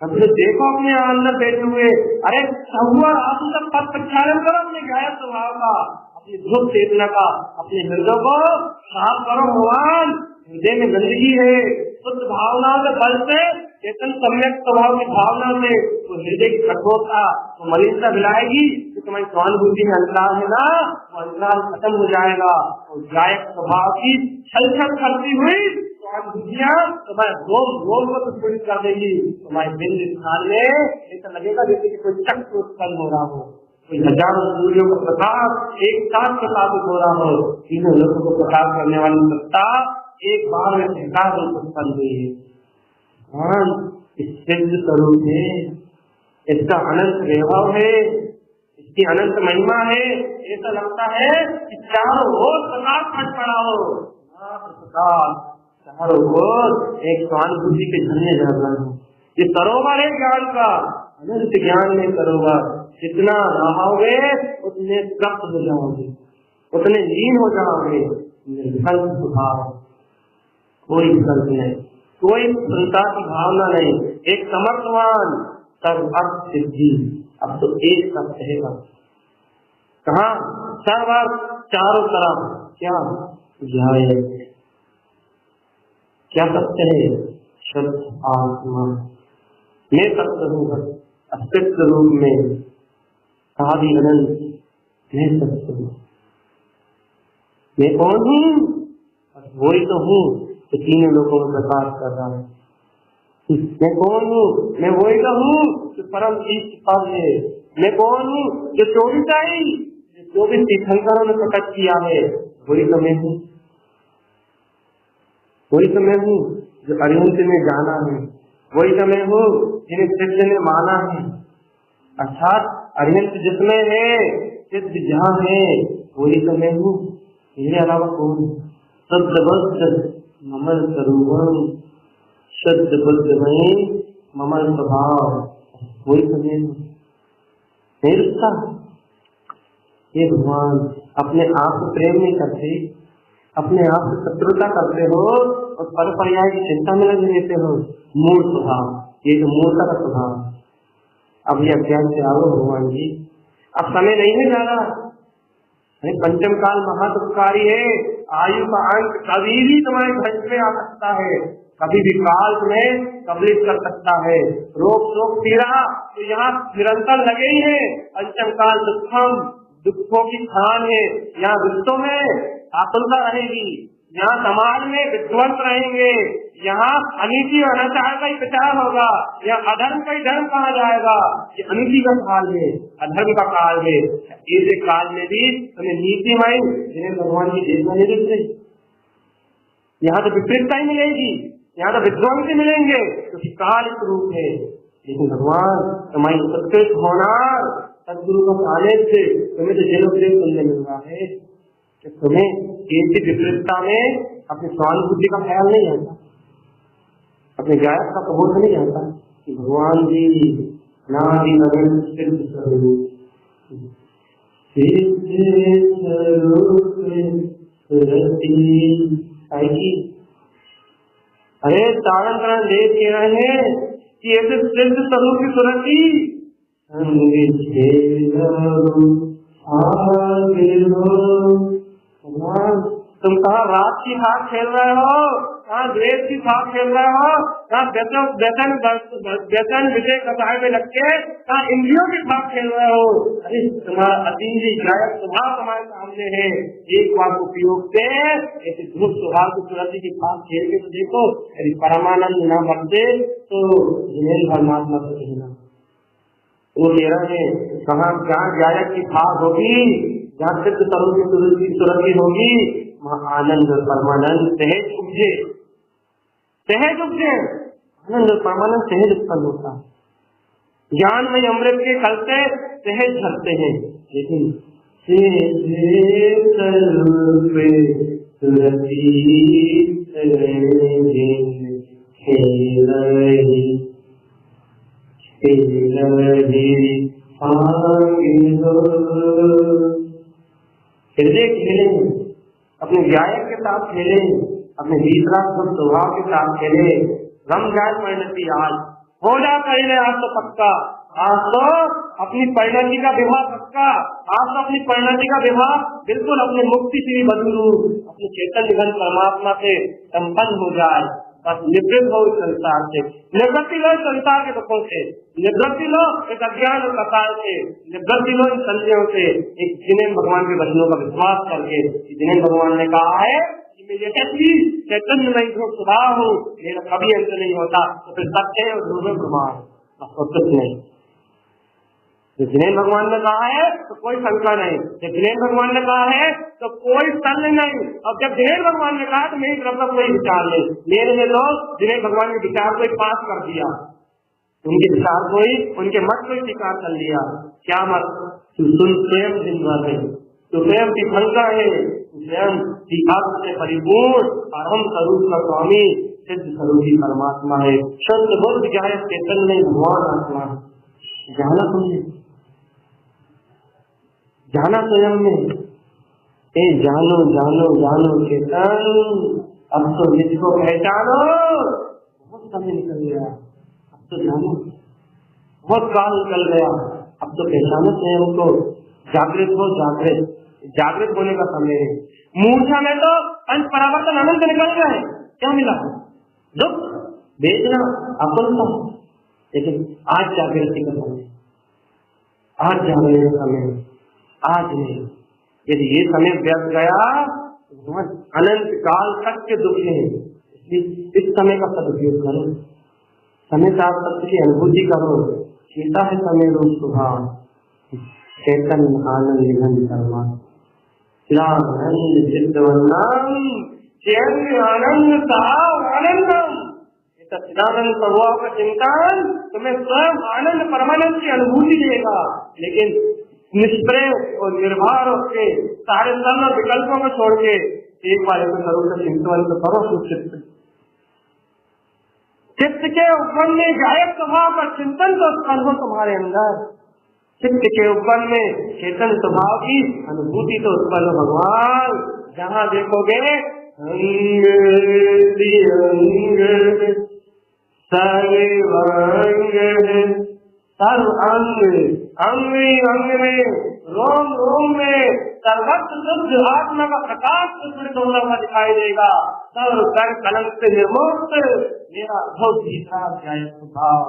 S1: कभी तो देखो अपने अंदर बैठे हुए। अरे हुआ आप तक पद प्रक्षालन करो अपने गायक स्वभाव का, अपनी ध्रुव चेतना का, अपने हृदय को साफ करो। भगवान हृदय में गंदगी है, शुद्ध भावना से बल से चेतन सम्यक स्वभाव की भावना से तो हृदय की कठोरता तो मलिनता मिलाएगी, तो तुम्हारी स्वानुभूति में अंतराल है ना, वो अंतराल खत्म हो जाएगा। और गायक स्वभाव की छलछल करती हुई तुम्हारे रोम को पीड़ित कर देगी। तुम्हारे बिंद स्थान में ऐसा लगेगा जैसे कि कोई चक्र उत्पन्न हो रहा हो, कोई हजारों सूर्यों का प्रकाश एक साथ प्रकाशित हो रहा हो। तीनों लोगों को प्रकाश करने वाली सत्ता एक बार में विकास उत्पन्न हुई है। भगवान सिद्ध स्वरूप है, इसका अनंत वैभव है, इसकी अनंत महिमा है। ऐसा लगता है कि चारों ओर प्रकाश फट पड़ा हो, प्रकाश चारों ओर एक स्वानुभूति के झरने झर रहे हो। ये सरोवर है ज्ञान का, अनंत ज्ञान में सरोवर, जितना नहाओगे उतने तृप्त हो जाओगे, उतने लीन हो जाओगे। निर्विकल्प स्वभाव, कोई विकल्प नहीं, कोई प्रसन्नता की भावना नहीं, एक समर्थवान सर्व अर्थ सिद्धि। अब तो एक शब्द है, कहा सर्व चारों तरफ क्या ध्याय, क्या सत्य है? शुद्ध आत्मा मैं सत्य हूँ, अस्तित्व रूप में आदि अनंत मैं सत्य हूँ। मैं कौन हूँ? वही तो हूँ जो तीनों लोगों में प्रकाश कर रहा है। मैं कौन हूँ? मैं वही तो हूँ जो परम इष्ट पद है। मैं कौन हूँ? जो 24 तीर्थंकरों ने प्रकट किया है, वही तो मैं हूँ। वही तो मैं हूँ जो अरिहंत में जाना है, वही तो मैं हूँ जिन्हें सिद्ध ने माना है। अर्थात अरिहंत जिसमें है, सिद्ध जहाँ है, वही तो मैं हूँ। इसके अलावा कौन? शुद्ध बुद्ध ममल स्वरूपम, शुद्ध बुद्ध में ममल स्वभाव, वही तो मैं हूँ। नहीं रुकता ये भगवान अपने आप को प्रेम नहीं करते, अपने आप से शत्रुता करते हो और पर पर्याय की चिंता में लगे रहते हो। मूल स्वभाव, ये तो मूलता का स्वभाव। अब ये अज्ञान से आओ भगवान जी, अब समय नहीं है ज्यादा। पंचम काल महादुखकारी है, आयु का अंत कभी भी तुम्हारे घर में आ सकता है, कभी भी काल तुम्हें कबलित कर सकता है। रोग शोक पीड़ा तो यहाँ निरंतर लगे ही है। पंचम काल दुखम, दुखों की खान है। यहाँ विश्व में आतुरता रहेगी, यहाँ समाज में विध्वंस रहेंगे, यहाँ अनीति और अनाचार का ही प्रचार होगा, यहाँ अधर्म का ही धर्म कहा जाएगा। ये अनीति का काल है, अधर्म का काल है। ऐसे काल में भी तुम्हें नीतिमय जिन्हें भगवान की देखना नहीं दिखते, यहाँ तो विपरीतता ही मिलेगी, यहाँ तो विध्वंस ही मिलेंगे, क्योंकि काल इस रूप है। लेकिन भगवान तुम्हारी उत्कृष्ट होना, सदगुरु का आने से तुम्हें तो जन्म प्रेम सुनने मिल रहा है कि तुम्हें ऐसी विपरीतता में अपनी स्वानुभूति का ख्याल नहीं आता, अपने गायक का प्रबोध नहीं आता कि भगवान जी नादि अनंत सिद्ध स्वरूप अरे तारण करण देव कह रहे हैं कि ऐसे सिद्ध स्वरूप की सुरति तुम कहाँ रात की भाग खेल रहे हो, कहाँ द्वेष की भाग खेल रहे हो, कहाँ व्यसन विषय कथाएं में लग के कहाँ इंद्रियों की भाग खेल रहे हो। अरे तुम्हारा अतीत गायक स्वभाव तुम्हारे सामने है। एक बार उपयोग से ऐसे ध्रुव स्वभाव की सुरति की भाग खेल के तो देखो। यदि परमानंद न बनते तो जिन्हें परमात्मा से कहना वो कह रहे हैं, कहाँ जहाँ गायक की भाग होगी, जहाँ सिद्ध स्वरूप की सुरति होगी, वहाँ आनंद और परमानंद सहज उपजे। सहज उपजे, आनंद और परमानंद सहज उत्पन्न होता है। ज्ञान में अमृत के कल से सहज भरते हैं, लेकिन हृदय खेले, अपने गायक के साथ खेले, अपने वीतराग स्वभाव के साथ खेले। रम जाए परिणति, आज हो जाए पहले, आज तो पक्का, आज तो अपनी परिणति का विवाह पक्का, आज तो अपनी परिणति का विवाह बिल्कुल अपने मुक्ति श्री बधुरू अपने चेतन निधन परमात्मा से संपन्न हो जाए। बस निवृत्त हो इस संसार से, निवृत्ति लो इस संसार के दुखों से, निवृत्ति लो इस अज्ञान और कसार से, निवृत्ति लो इन संशयों से। एक जिन्हें भगवान के वचनों का विश्वास करके, जिन्हें भगवान ने कहा है कि मैं यशस्वी चैतन्य नहीं ध्रुव स्वभाव हूँ, मेरा कभी अंत नहीं होता, तो फिर सत्य और ध्रुव प्रमाण कुछ नहीं। जिन्हें भगवान ने कहा है तो कोई शंका नहीं, जब जिन्हें भगवान ने कहा है तो कोई संदेह नहीं, और जब जिन्हें भगवान ने कहा तो मेरी तरफ का कोई विचार नहीं। मेरे लोग जिन्हें भगवान के विचार को पास कर दिया, उनके विचार को ही, उनके मत को ही स्वीकार कर लिया। क्या मत? तुम स्वयं जिंदवार है, तो स्वयं तीर्थंकर है, स्वयं तीर्थ से परिपूर्ण परम स्वरूप का स्वामी सिद्ध स्वरूपी परमात्मा है। शुद्ध बुद्ध क्या है? चेतन नहीं, भगवान आत्मा। जाना तुमने, जाना स्वयं में। ए जानो जानो जानो चेतन, अब तो जिसको पहचानो। बहुत समय निकल गया, अब तो जानो। बहुत काल निकल गया, अब तो पहचानो स्वयं को। जागृत हो, जागृत, जागृत होने का समय है। मूर्छा में तो अंत परावर्तन अनंत निकल गए, क्या मिला? दुख, वेदना, अपनता। लेकिन आज जागृति का समय, आज जागने का समय, आज नहीं। यदि ये समय व्यर्थ गया तो अनंत काल तक के दुख है। इसलिए इस समय का सदुपयोग करो, समय साथ सत्य की अनुभूति करो। सीता है समय रूप स्वभाव, चैतन्य आनंद निधन कर्मा, चिदानंद चित्तवन्नम चैतन्य आनंद साव आनंदम। चिदानंद स्वभाव का चिंतन तुम्हें स्वयं आनंद परमानंद की अनुभूति देगा। लेकिन निष्प्रय और निर्भर होकर सारे सर्व विकल्पों को छोड़ के एक बार ऐसा करो तो चिंतन तो करो। चित्त के उपवन में गायक स्वभाव का चिंतन तो उत्पन्न हो तुम्हारे अंदर। चित्त के उपवन में चेतन स्वभाव की अनुभूति तो उत्पन्न हो। भगवान जहाँ देखोगे अंग सर्व अंग, अंग अंग में, रोम रोम में सर्वत्र शुद्ध आत्मा का प्रकाश प्रस्फुटित होता हुआ दिखाई देगा। सर्व कर कलंक से निर्मुक्त मेरा बहुत सीधा ध्यान स्वभाव,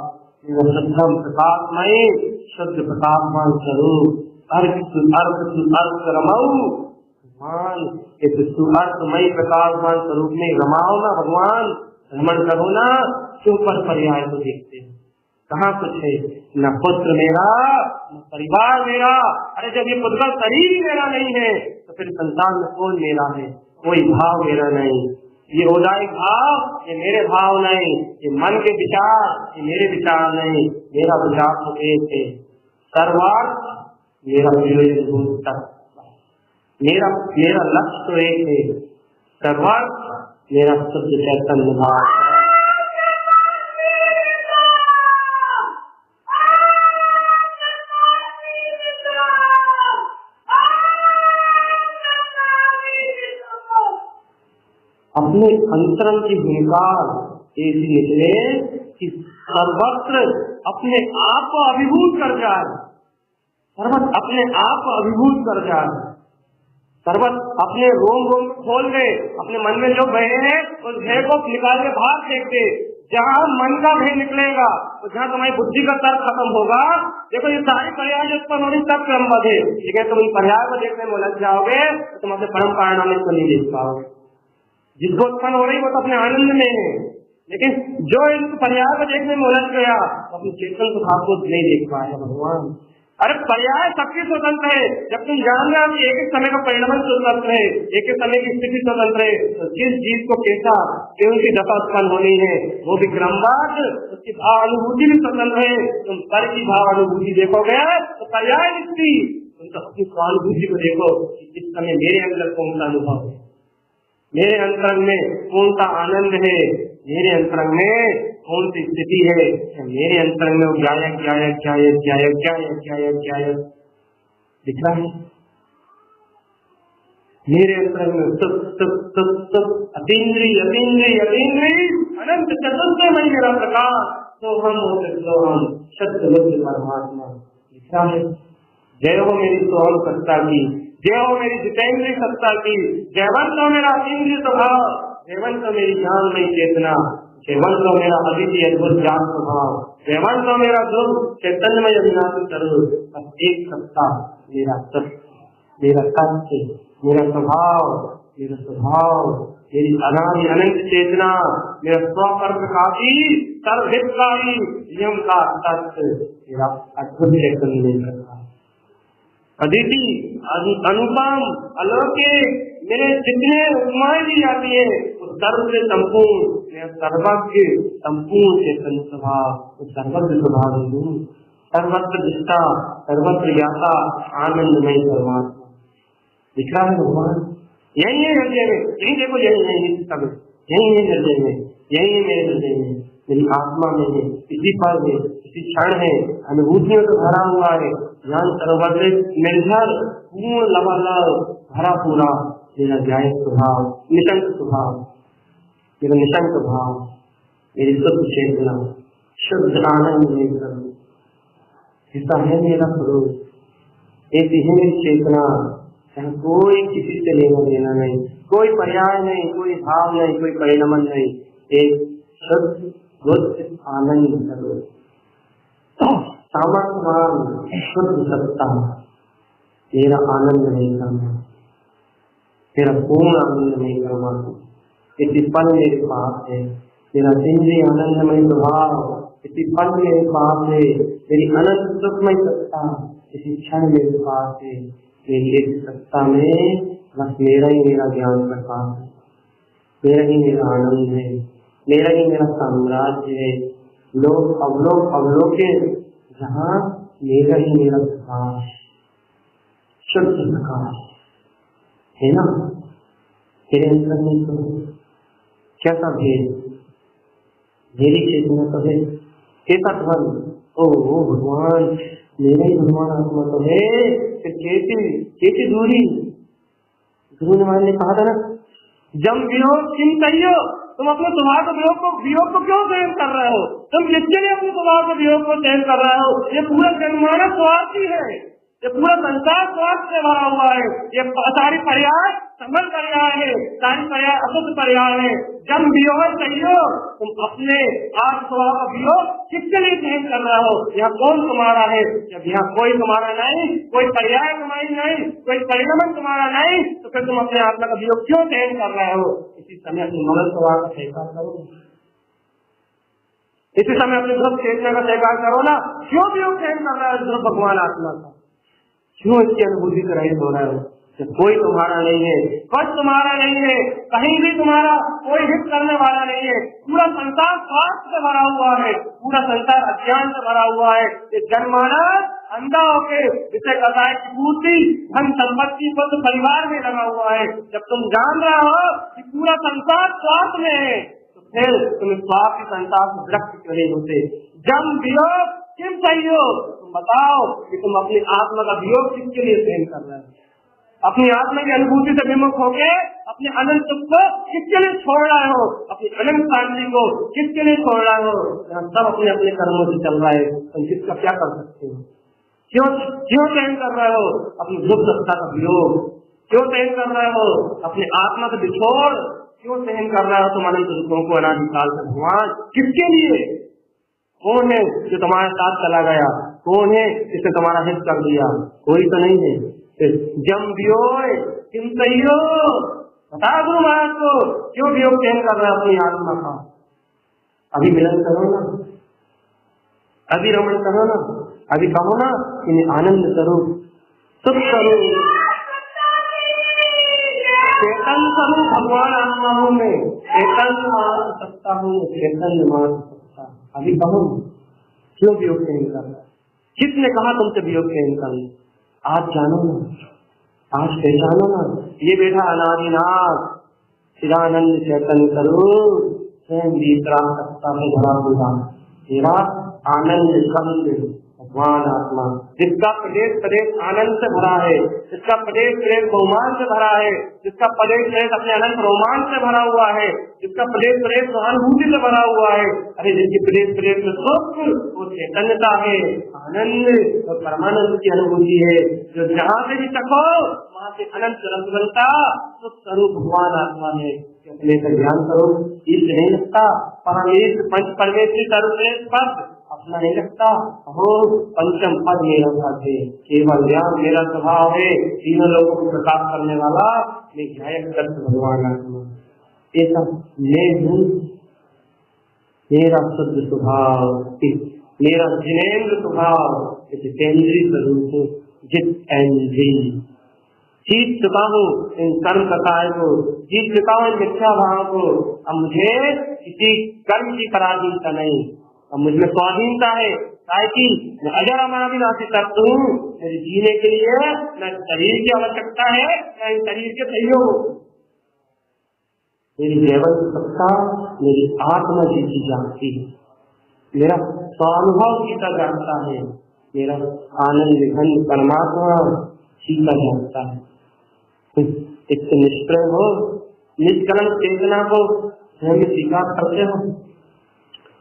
S1: मेरा शुद्धम प्रकाशमयी शुद्ध प्रकाशमान स्वरूप अर्थ रमाऊ। भगवान इस सुअर्थमयी प्रकाशमान स्वरूप में रमाओ ना भगवान, रमण करो ना। क्यों पर पर्याय को देखते हैं, कहाँ कुछ है? न पुत्र मेरा, न परिवार मेरा। अरे जब ये पुत्र का शरीर ही मेरा नहीं है तो फिर संतान में कौन मेरा है? कोई भाव मेरा नहीं। ये औदायिक भाव ये मेरे भाव नहीं, ये मन के विचार ये मेरे विचार नहीं। मेरा विचार तो एक है, सर्वार्थ मेरा प्रयोजन तक, मेरा लक्ष्य तो एक है, सर्वार्थ मेरा शुद्ध चैतन्य भाव। अपने अंतरंग की हुंकार ऐसी निकले कि सर्वत्र अपने आप को अभिभूत कर जाए, सर्वत्र अपने आप को अभिभूत कर जाए, सर्वत्र अपने रोम रोम खोल दे। अपने मन में जो भय है उस भय को निकाल के बाहर फेंक दे। जहाँ मन का भय निकलेगा तो जहाँ तुम्हारी बुद्धि का तर्क खत्म होगा। देखो ये सारी पर्याय उत्पन्न होनी सब क्रमबद्ध है, लेकिन तुम इन पर्याय को देखने में उलझ जाओगे तो तुम अपने परम परिणाम को नहीं देख पाओगे। जिसको उत्पन्न हो रही वो तो अपने आनंद में है, लेकिन जो इस पर्याय को देखने में उलझ गया तो अपने चेतन को भाव को नहीं देख पाएगा। भगवान अरे पर्याय सबकी स्वतंत्र है। जब तुम जान रहे हो एक एक समय का परिणाम स्वतंत्र है, एक एक समय की स्थिति स्वतंत्र है, तो जिस जीव को कैसा उनकी दशा उत्पन्न होनी है वो भी क्रमबद्ध, उसकी भाव अनुभूति भी स्वतंत्र है। तुम पर की भाव अनुभूति देखोगे तो पर्याय दिखती, तुम तो अपनी स्वानुभूति को देखो इस समय मेरे अंदर कौन सा अनुभव है, मेरे अंतरंग में कौन सा आनंद है, मेरे अंतरंग में कौन सी स्थिति है। मेरे अंतरंग में गायक गायक गायक गायक गायक गायक गायक दिख रहा है। मेरे अंतरंग में सुख सुख सुख सुख अतीन्द्रिय अतीन्द्रिय अतीन्द्रिय अनंत चतुर्थमय मेरा प्रकाश तो हम सत्य बुद्ध परमात्मा दिख रहा है। जय हो मेरी सोहम सत्ता की, जय हो मेरी जितेंद्रीय सत्ता की, जयवंत हो मेरा अतीन्द्रिय स्वभाव, जयवंत हो मेरी ज्ञानमयी चेतना, जयवंत हो मेरा अद्वितीय अद्भुत ज्ञान स्वभाव, जयवंत हो मेरा ध्रुव चैतन्यमय अविनाशी स्वरूप। बस एक सत्ता मेरा सत्य, मेरा सत्य, मेरा स्वभाव, मेरा स्वभाव, मेरी अनादि अनंत चेतना, मेरा स्वप्रकाशी सर्वहितकारी नियम का सत्य, मेरा अद्भुत चैतन्य करता है। अदिति अनुपम अलौकिक मेरे जितने उपमाएं दी जाती है उस सर्व से संपूर्ण, मेरा सर्वज्ञ संपूर्ण चेतन स्वभाव, उस सर्वज्ञ स्वभाव हूँ, सर्वत्र दृष्टा सर्वत्र ज्ञाता आनंदमय परमात्मा दिख रहा है। भगवान यही है हृदय में, यही देखो, यही सब यही है हृदय में, यही है मेरे हृदय में। मेरी आत्मा में है, इसी पल है, इसी क्षण है, अनुभूतियों से भरा हुआ है। ज्ञान सरोवर से निर्झर पूर्ण लबालब भरा पूरा मेरा न्याय स्वभाव, निशंक स्वभाव, मेरा निशंक भाव, मेरी शुद्ध चेतना, शुद्ध आनंद लेकर ऐसा है मेरा स्वरूप, ऐसी है मेरी चेतना। जहाँ कोई किसी से लेना देना नहीं, कोई पर्याय नहीं, कोई भाव नहीं, कोई परिणमन नहीं, एक शुद्ध बुद्ध आनंद स्वरूप, सामर्थ्यवान शुद्ध सत्ता, मेरा आनंद नहीं करना, मेरा पूर्ण आनंद नहीं करना, इसी पल मेरे पास है। मेरा इंद्रिय आनंदमय स्वभाव इसी पल मेरे पास है। मेरी अनंत सुखमय सत्ता इसी क्षण मेरे पास है। मेरी एक सत्ता में बस मेरा ही मेरा ज्ञान प्रकाश है, मेरा ही मेरा आनंद है, मेरा ही मेरा साम्राज्य है। लोग अवलोक अवलोके जहाँ मेरा ही मेरा प्रकाश, शुद्ध प्रकाश है ना। तेरे अंतर में तो कैसा भेद, मेरी चेतना तो है, कैसा ध्वन, ओ भगवान मेरा ही भगवान आत्मा तो है, फिर कैसी दूरी। गुरु ने कहा था ना, जम वियोग किम कहियो, तुम अपने स्वभाव के वियोग को क्यों सहन कर रहे हो, तुम किसके लिए अपने स्वभाव के वियोग को सहन कर रहे हो। ये पूरा जनमानस स्वार्थी है, ये पूरा संसार स्वार्थ से भरा हुआ है। ये सारी पर्याय समझ पर्याय है, सारी पर्याय अशुद्ध पर्याय है। जब वियोग चाहिए तुम अपने आप स्वभाव का वियोग किसके लिए सहन कर रहे हो। यहाँ कौन तुम्हारा है, जब यहाँ कोई तुम्हारा नहीं, कोई पर्याय तुम्हारी नहीं, कोई परिणमन तुम्हारा नहीं, तो फिर तुम अपने आत्मा का वियोग क्यों सहन कर रहे हो। इसी समय अपने मगल स्वभाव का स्वीकार करो, इसी समय अपने ध्रुव चेतना का स्वीकार करो ना। क्यों वियोग सहन कर रहा है ध्रुव भगवान आत्मा का, क्यों इसकी अनुभूति से रहित हो रहे हो। जब कोई तुम्हारा नहीं है, कुछ तुम्हारा नहीं है, कहीं भी तुम्हारा कोई हित करने वाला नहीं है, पूरा संसार स्वार्थ से भरा हुआ है, पूरा संसार अज्ञान से भरा हुआ है। ये जनमानस अंधा होके जिसे कसाय की पूर्ति धन संपत्ति पद परिवार में लगा हुआ है। जब तुम जान रहे हो कि पूरा संसार स्वार्थ में है, तो फिर तुम स्वार्थ के संसार से विरक्त क्यों नहीं होते। जम वियोग किम चाहिए, तुम बताओ कि तुम अपनी आत्मा का वियोग किसके लिए सहन कर रहे हो। अपनी आत्मा की अनुभूति से विमुख होके अपने अनंत सुख को किसके लिए छोड़ रहे हो, अपनी अनंत शांति को किसके लिए छोड़ रहे हो। सब अपने अपने कर्मों से चल रहा है, तुम किसका क्या कर सकते हो। क्यों सहन कर रहे हो अपनी दुख सत्ता का वियोग, क्यों सहन कर रहे हो अपने आत्मा से बिछोड़, क्यों सहन कर रहे हो तुम अनंत दुखों को अनादिकाल से। भगवान किसके लिए, कौन है जो तुम्हारे साथ चला गया, कौन है जिसने तुम्हारा हित कर दिया, कोई तो नहीं है। जम वियोग किम कहियो, बता गुरु महाराज को क्यों वियोग सहन कर रहा है अपनी आत्मा का। अभी मिलन करो ना, अभी रमण करो ना, अभी कहो ना कि आनंद स्वरूप सुख स्वरूप चेतन स्वरूप भगवान आत्मा हूँ मैं, चेतन मात्र सत्ता हूँ, चेतन मात्र सत्ता। अभी कहो क्यों वियोग सहन कर रहा है, किसने कहा तुमसे वियोग सहन करना। आज जानो ना, आज पहचानो ना, ये बेटा अनादिनाथ चिदानंद चेतन स्वरूप स्वयं भीतरा सत्ता में भरा हुआ तेरा आनंद कंद भगवान आत्मा, जिसका प्रदेश प्रदेश आनंद से भरा है, जिसका प्रदेश प्रदेश बहुमान से भरा है, जिसका प्रदेश प्रदेश अपने अनंत रोमांच से भरा हुआ है, जिसका प्रदेश प्रदेश सहानुभूति से भरा हुआ है। अरे जिसकी प्रदेश प्रदेश में सुख वो चैतन्यता है, आनंद और परमानंद की अनुभूति है, जो जहाँ से भी तको वहाँ से अनंत रसवंता सुख स्वरूप भगवान आत्मा है। अपने का ध्यान करो, इष्ट नहीं लगता परमेश पंच परमेश्वरी सर्वश्रेष्ठ पद अपना नहीं लगता हो, पंचम पद मेरा साथ है, केवल ज्ञान मेरा स्वभाव है, तीनों लोगों को प्रकाश करने वाला मैं ध्यायक दत्त भगवान आत्मा। ऐसा मैं हूँ, मेरा शुद्ध स्वभाव, मेरा जिनेन्द्र स्वभाव, जितेंद्रीय स्वरूप, जितेंद्री जीत चुका हूँ इन कर्म कसाय को, जीत चुका हूँ इन मिथ्या भाव को। अब मुझे किसी कर्म की पराधीनता नहीं, अब मुझमें स्वाधीनता है, ताकि मैं अजर अमराविनाशी तत्व हूँ। मेरे जीने के लिए न शरीर की आवश्यकता है न इन शरीर के सहयोग। मेरी जैवंत सत्ता मेरी आत्मा जीती जाती है, मेरा स्वानुभव जीता जाता है, मेरा आनंद घन परमात्मा जीता जाता है। इससे निष्प्रय हो, निष्कलंक चेतना को स्वयं स्वीकार करते हो,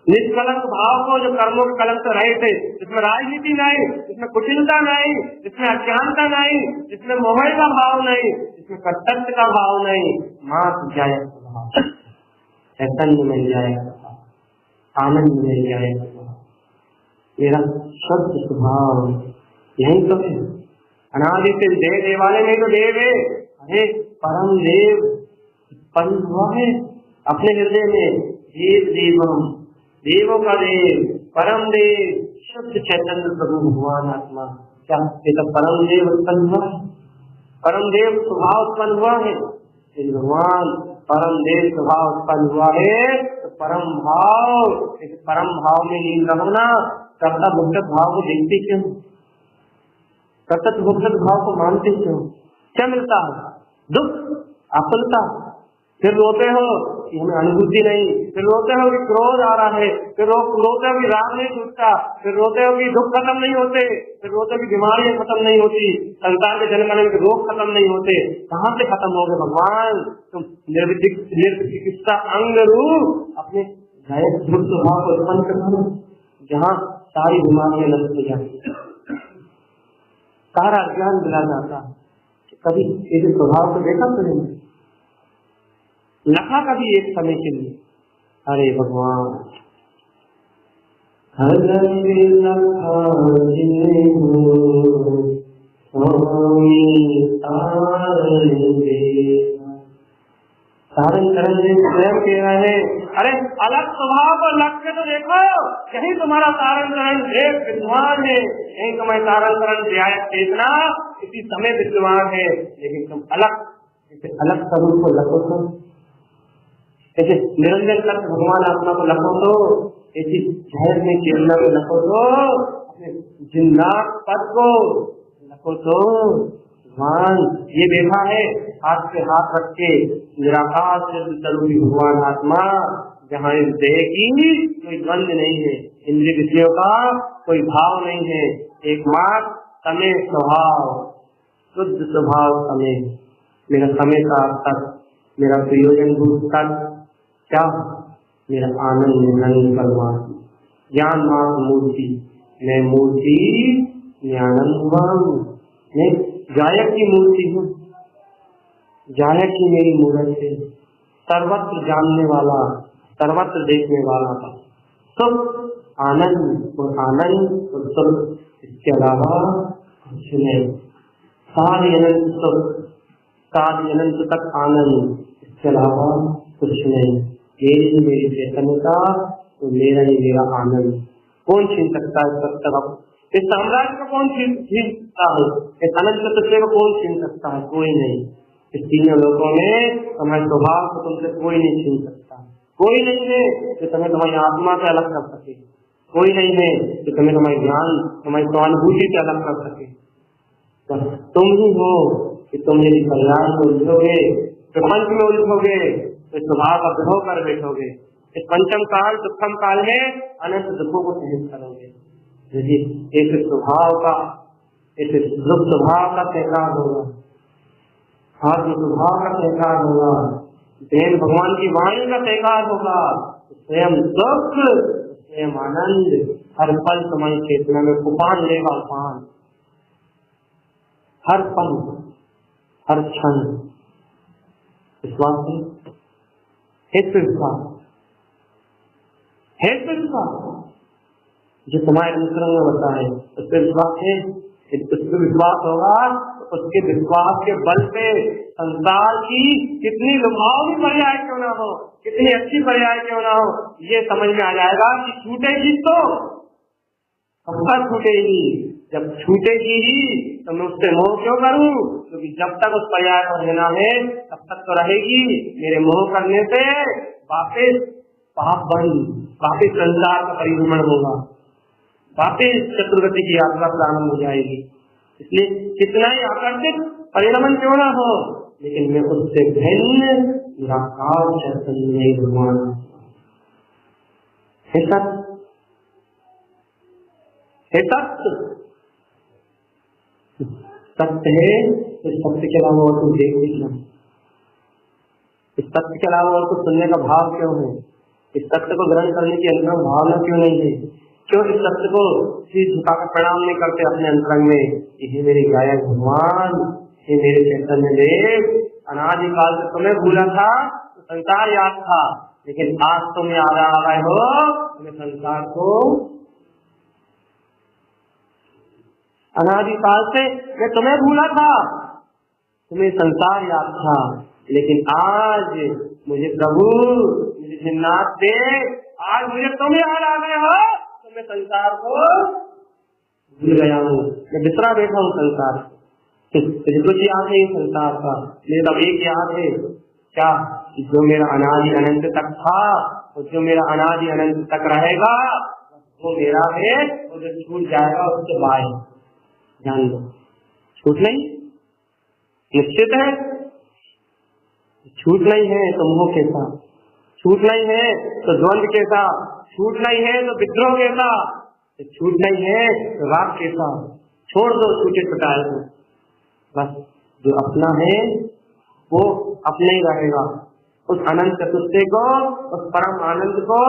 S1: निष्कलंक भाव को, जो कर्मों के कलंक रहे थे, जिसमें राजनीति नहीं, जिसमें कुटिलता नहीं, जिसमें अज्ञानता नहीं, जिसमें मोह का भाव नहीं, जिसमें कर्तव्य का भाव नहीं, मात जाए स्वभाव, चैतन्य मिल जाए, आनंद मिल जाए, मेरा शुद्ध स्वभाव यही तो है। अनादि से देव देवालय में तो देव है, अरे परम देव उत्पन्न हुआ है अपने हृदय में, देव देवम, देवों का देव, परम देव, शुद्ध चैतन्य प्रभु भगवान आत्मा, क्या ये तो परम देव उत्पन्न हुआ है, परम देव स्वभाव उत्पन्न हुआ है। भगवान परम देव स्वभाव उत्पन्न हुआ है तो परम भाव, इस परम भाव में लीन रहो ना। कर्ता भुगतक भाव को देखते क्यों, कर्तव्य भुगतक भाव को मानते क्यों? क्या मिलता है? दुख, आकुलता, फिर रोते हो कि हमें अनुभूति नहीं, फिर रोते हो कि क्रोध आ रहा है, फिर रोते हो कि राग नहीं छूटता, फिर रोते हो कि दुख खत्म नहीं होते, फिर रोते हो कि बीमारियां खत्म नहीं होती, संसार के जन्म मरण के रोग खत्म नहीं होते। कहाँ से खत्म हो गए भगवान? तुम निर्चिकित्सा अंग रूप अपने स्वभाव को उत्पन्न करो, जहाँ सारी बीमारियां नष्ट हो जाती, सारा ज्ञान मिला जाता। कभी इस स्वभाव को देखा तो नहीं, लखा कभी एक समय के लिए, अरे भगवान सारण करण स्वयं कह रहे हैं, अरे अलग स्वभाव को लक्ष्य तो देखो, यही तुम्हारा सारण करण एक विद्वान है, यही तुम्हारे सारण करण न्याय चेतना इसी समय विद्वान है, लेकिन तुम अलग स्वरूप को लखो तो, ऐसे निरंजन कर भगवान आत्मा को लखो तो, ऐसी जहर में चेतना में लखो तो, अपने जिन्नात पद को लखो तो। भगवान ये देखा है, हाथ पे हाथ रख के निराकार स्वरूप भगवान आत्मा, जहाँ इस देह की कोई द्वंद नहीं है, इंद्रिय विषयों का कोई भाव नहीं है, एकमात्र समय स्वभाव, शुद्ध स्वभाव समय, मेरा समय का तक, मेरा प्रयोजन भूत तक क्या, मेरा आनंद निरंजन परमात्मा, ज्ञान मात्र मूर्ति, मैं मूर्ति ज्ञानंदवान, मैं गायक की मूर्ति हूँ, गायक की मेरी मूर्त है, सर्वत्र जानने वाला, सर्वत्र देखने वाला था, सुख आनंद और आनंद और सुख, इसके अलावा कुछ नहीं, सारी अनंत सुख, सारी अनंत तक आनंद, इसके अलावा कुछ नहीं। मेरी चेतनता तो मेरा ही मेरा आनंद, कौन छीन सकता है तब तक? इस साम्राज्य को कौन छीन सकता है? इस अनंत तत्व को कौन छीन सकता है? कोई नहीं। इस तीनों लोगों में तुम्हारे स्वभाव को तुमसे कोई नहीं छीन सकता, कोई नहीं है जो तुम्हें तुम्हारी आत्मा से अलग कर सके, कोई नहीं है जो तुम्हें तुम्हारी ज्ञान, तुम्हारी स्वानुभूति से अलग कर सके। तुम ही हो कि तुम यदि कल्याण में उलझोगे, प्रपंच में उलझोगे, तो स्वभाव का विरोध कर बैठोगे, इस पंचम काल दुखम काल में अनंत दुखों को सहन करोगे। यदि एक स्वभाव का, इस दुख स्वभाव का सहकार होगा, आत्म स्वभाव का सहकार होगा, देव भगवान की वाणी का सहकार होगा, स्वयं दुख स्वयं आनंद हर पल तुम्हारी चेतना में उफान लेगा, उफान हर पल हर क्षण। विश्वास है विश्वास है, विश्वास जो तुम्हारे अनुसरण में होता है उस पर विश्वास है। उस पर विश्वास होगा तो उसके विश्वास के बल पे संसार की कितनी लुभावनी पर्याय क्यों ना हो, कितनी अच्छी पर्याय क्यों ना हो, ये समझ में आ जाएगा कि छूटेगी तो सबका छूटेगी। जब छूटेगी ही तो मैं उससे मोह क्यों करूं, क्योंकि जब तक उस पर्याय को लेना है तब तक तो रहेगी। मेरे मोह करने से वापिस पाप बंद, वापिस संसार का परिभ्रमण होगा, वापिस चतुर्गति की यात्रा प्रारंभ हो जाएगी। इसलिए कितना ही आकर्षित परिणमन क्यों ना हो, लेकिन मैं उससे भिन्न निराकार चैतन्य भगवान है। सत्य है। इस सत्य के अलावा और कुछ देख नहीं, इस सत्य के अलावा और कुछ सुनने का भाव क्यों है? इस सत्य को ग्रहण करने की अंतरंग भावना क्यों नहीं है? क्यों इस सत्य को सिर झुकाकर प्रणाम नहीं करते अपने अंतरंग में? ये मेरे गायक भगवान, ये मेरे चैतन्य देव, अनादिकाल से तुम्हें भूला था तो संसार याद था, लेकिन आज तुम याद आ रहे हो तुम्हें संसार को। अनादिकाल से मैं तुम्हें भूला था, तुम्हें संसार याद था, लेकिन आज मुझे प्रभु, मुझे जिन्नाथ दे, आज मुझे तुम याद आ गए हो, तो मैं संसार को भूल गया हूँ, मैं बिसरा बैठा हूँ संसार। मुझे कुछ याद नहीं संसार का, मुझे तब एक याद है, क्या? जो मेरा अनादि अनंत तक था और जो मेरा अनादि अनंत तक रहेगा वो मेरा है, और जो छूट जाएगा उसके बाद जान दो। छूट नहीं, निश्चित है। छूट नहीं है तो मोह कैसा, छूट नहीं है तो द्वंद्व कैसा, छूट नहीं है तो विद्रोह कैसा, छूट नहीं है तो राग कैसा। छोड़ दो छूटे छुटाए को, बस जो अपना है वो अपना ही रहेगा। उस अनंत चतुष्टय को, उस परम आनंद को,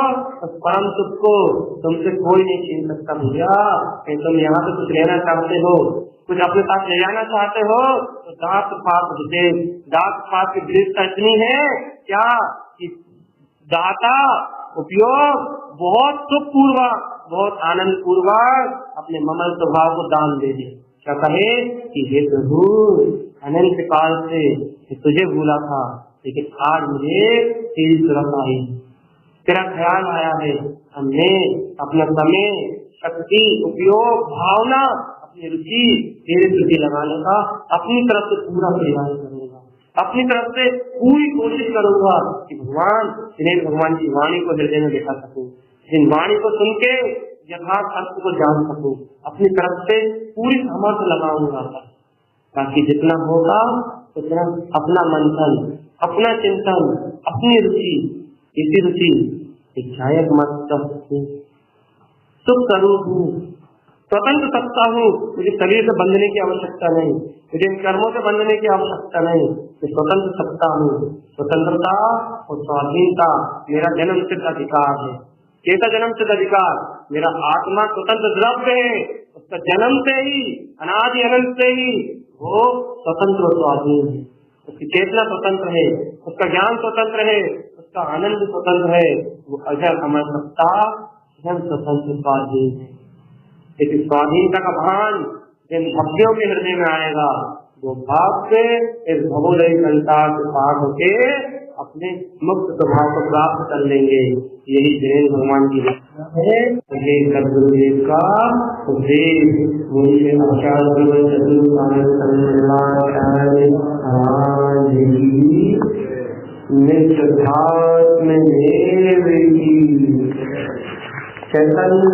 S1: उस परम सुख को तुमसे कोई नहीं छीन सकता भैया। तुम यहाँ पे कुछ लेना चाहते हो, कुछ अपने साथ ले जाना चाहते हो तो दात पात विशेष, दात पात की विशेषता इतनी है क्या कि दाता उपयोग बहुत सुख पूर्वक, बहुत आनंद पूर्वक अपने ममल स्वभाव को दान दे दे। क्या कहे कि हे प्रभु, अनंत काल से तुझे भूला था, लेकिन आज मुझे तेरी सूरत आई, तेरा ख्याल आया है। हमने अपना समय, शक्ति, उपयोग, भावना, अपनी रुचि तेरे प्रति लगाने का अपनी तरफ से पूरा प्रयास करूंगा, अपनी तरफ से पूरी कोशिश करूंगा कि भगवान, जिन्हें भगवान की वाणी को हृदय में देखा सकूं, जिन वाणी को सुन के यथार्थ अर्थ को जान सकूं, अपनी तरफ से पूरी सामर्थ्य लगाऊंगा, ताकि जितना होगा उतना अपना मंथन, अपना चिंतन, अपनी रुचि, इसी रुचि इच्छायक मत सुख स्वरूप हूँ, स्वतंत्र सत्ता हूँ। मुझे शरीर से बंधने की आवश्यकता नहीं, मुझे इन कर्मों से बंधने की आवश्यकता नहीं, मैं स्वतंत्र सत्ता हूँ। स्वतंत्रता और स्वाधीनता मेरा जन्म सिद्ध अधिकार है। कैसा जन्म सिद्ध अधिकार? मेरा आत्मा स्वतंत्र द्रव्य है, उसका जन्म से ही, अनादि अनंत से ही वो स्वतंत्र और स्वाधीन है। उसकी चेतना स्वतंत्र है, उसका ज्ञान स्वतंत्र है, उसका आनंद स्वतंत्र है। वो अजर अमर सत्ता स्वतंत्र स्वाधीन है। लेकिन स्वाधीनता का भान जिन भक्तियों के हृदय में आएगा, वो भाव से इस भवोदय संसार से पार होके अपने मुक्त स्वभाव को प्राप्त कर लेंगे। यही जैन भगवान की रचना है। ये सदगुरुदेव का उपदेश मुझे चैतन्य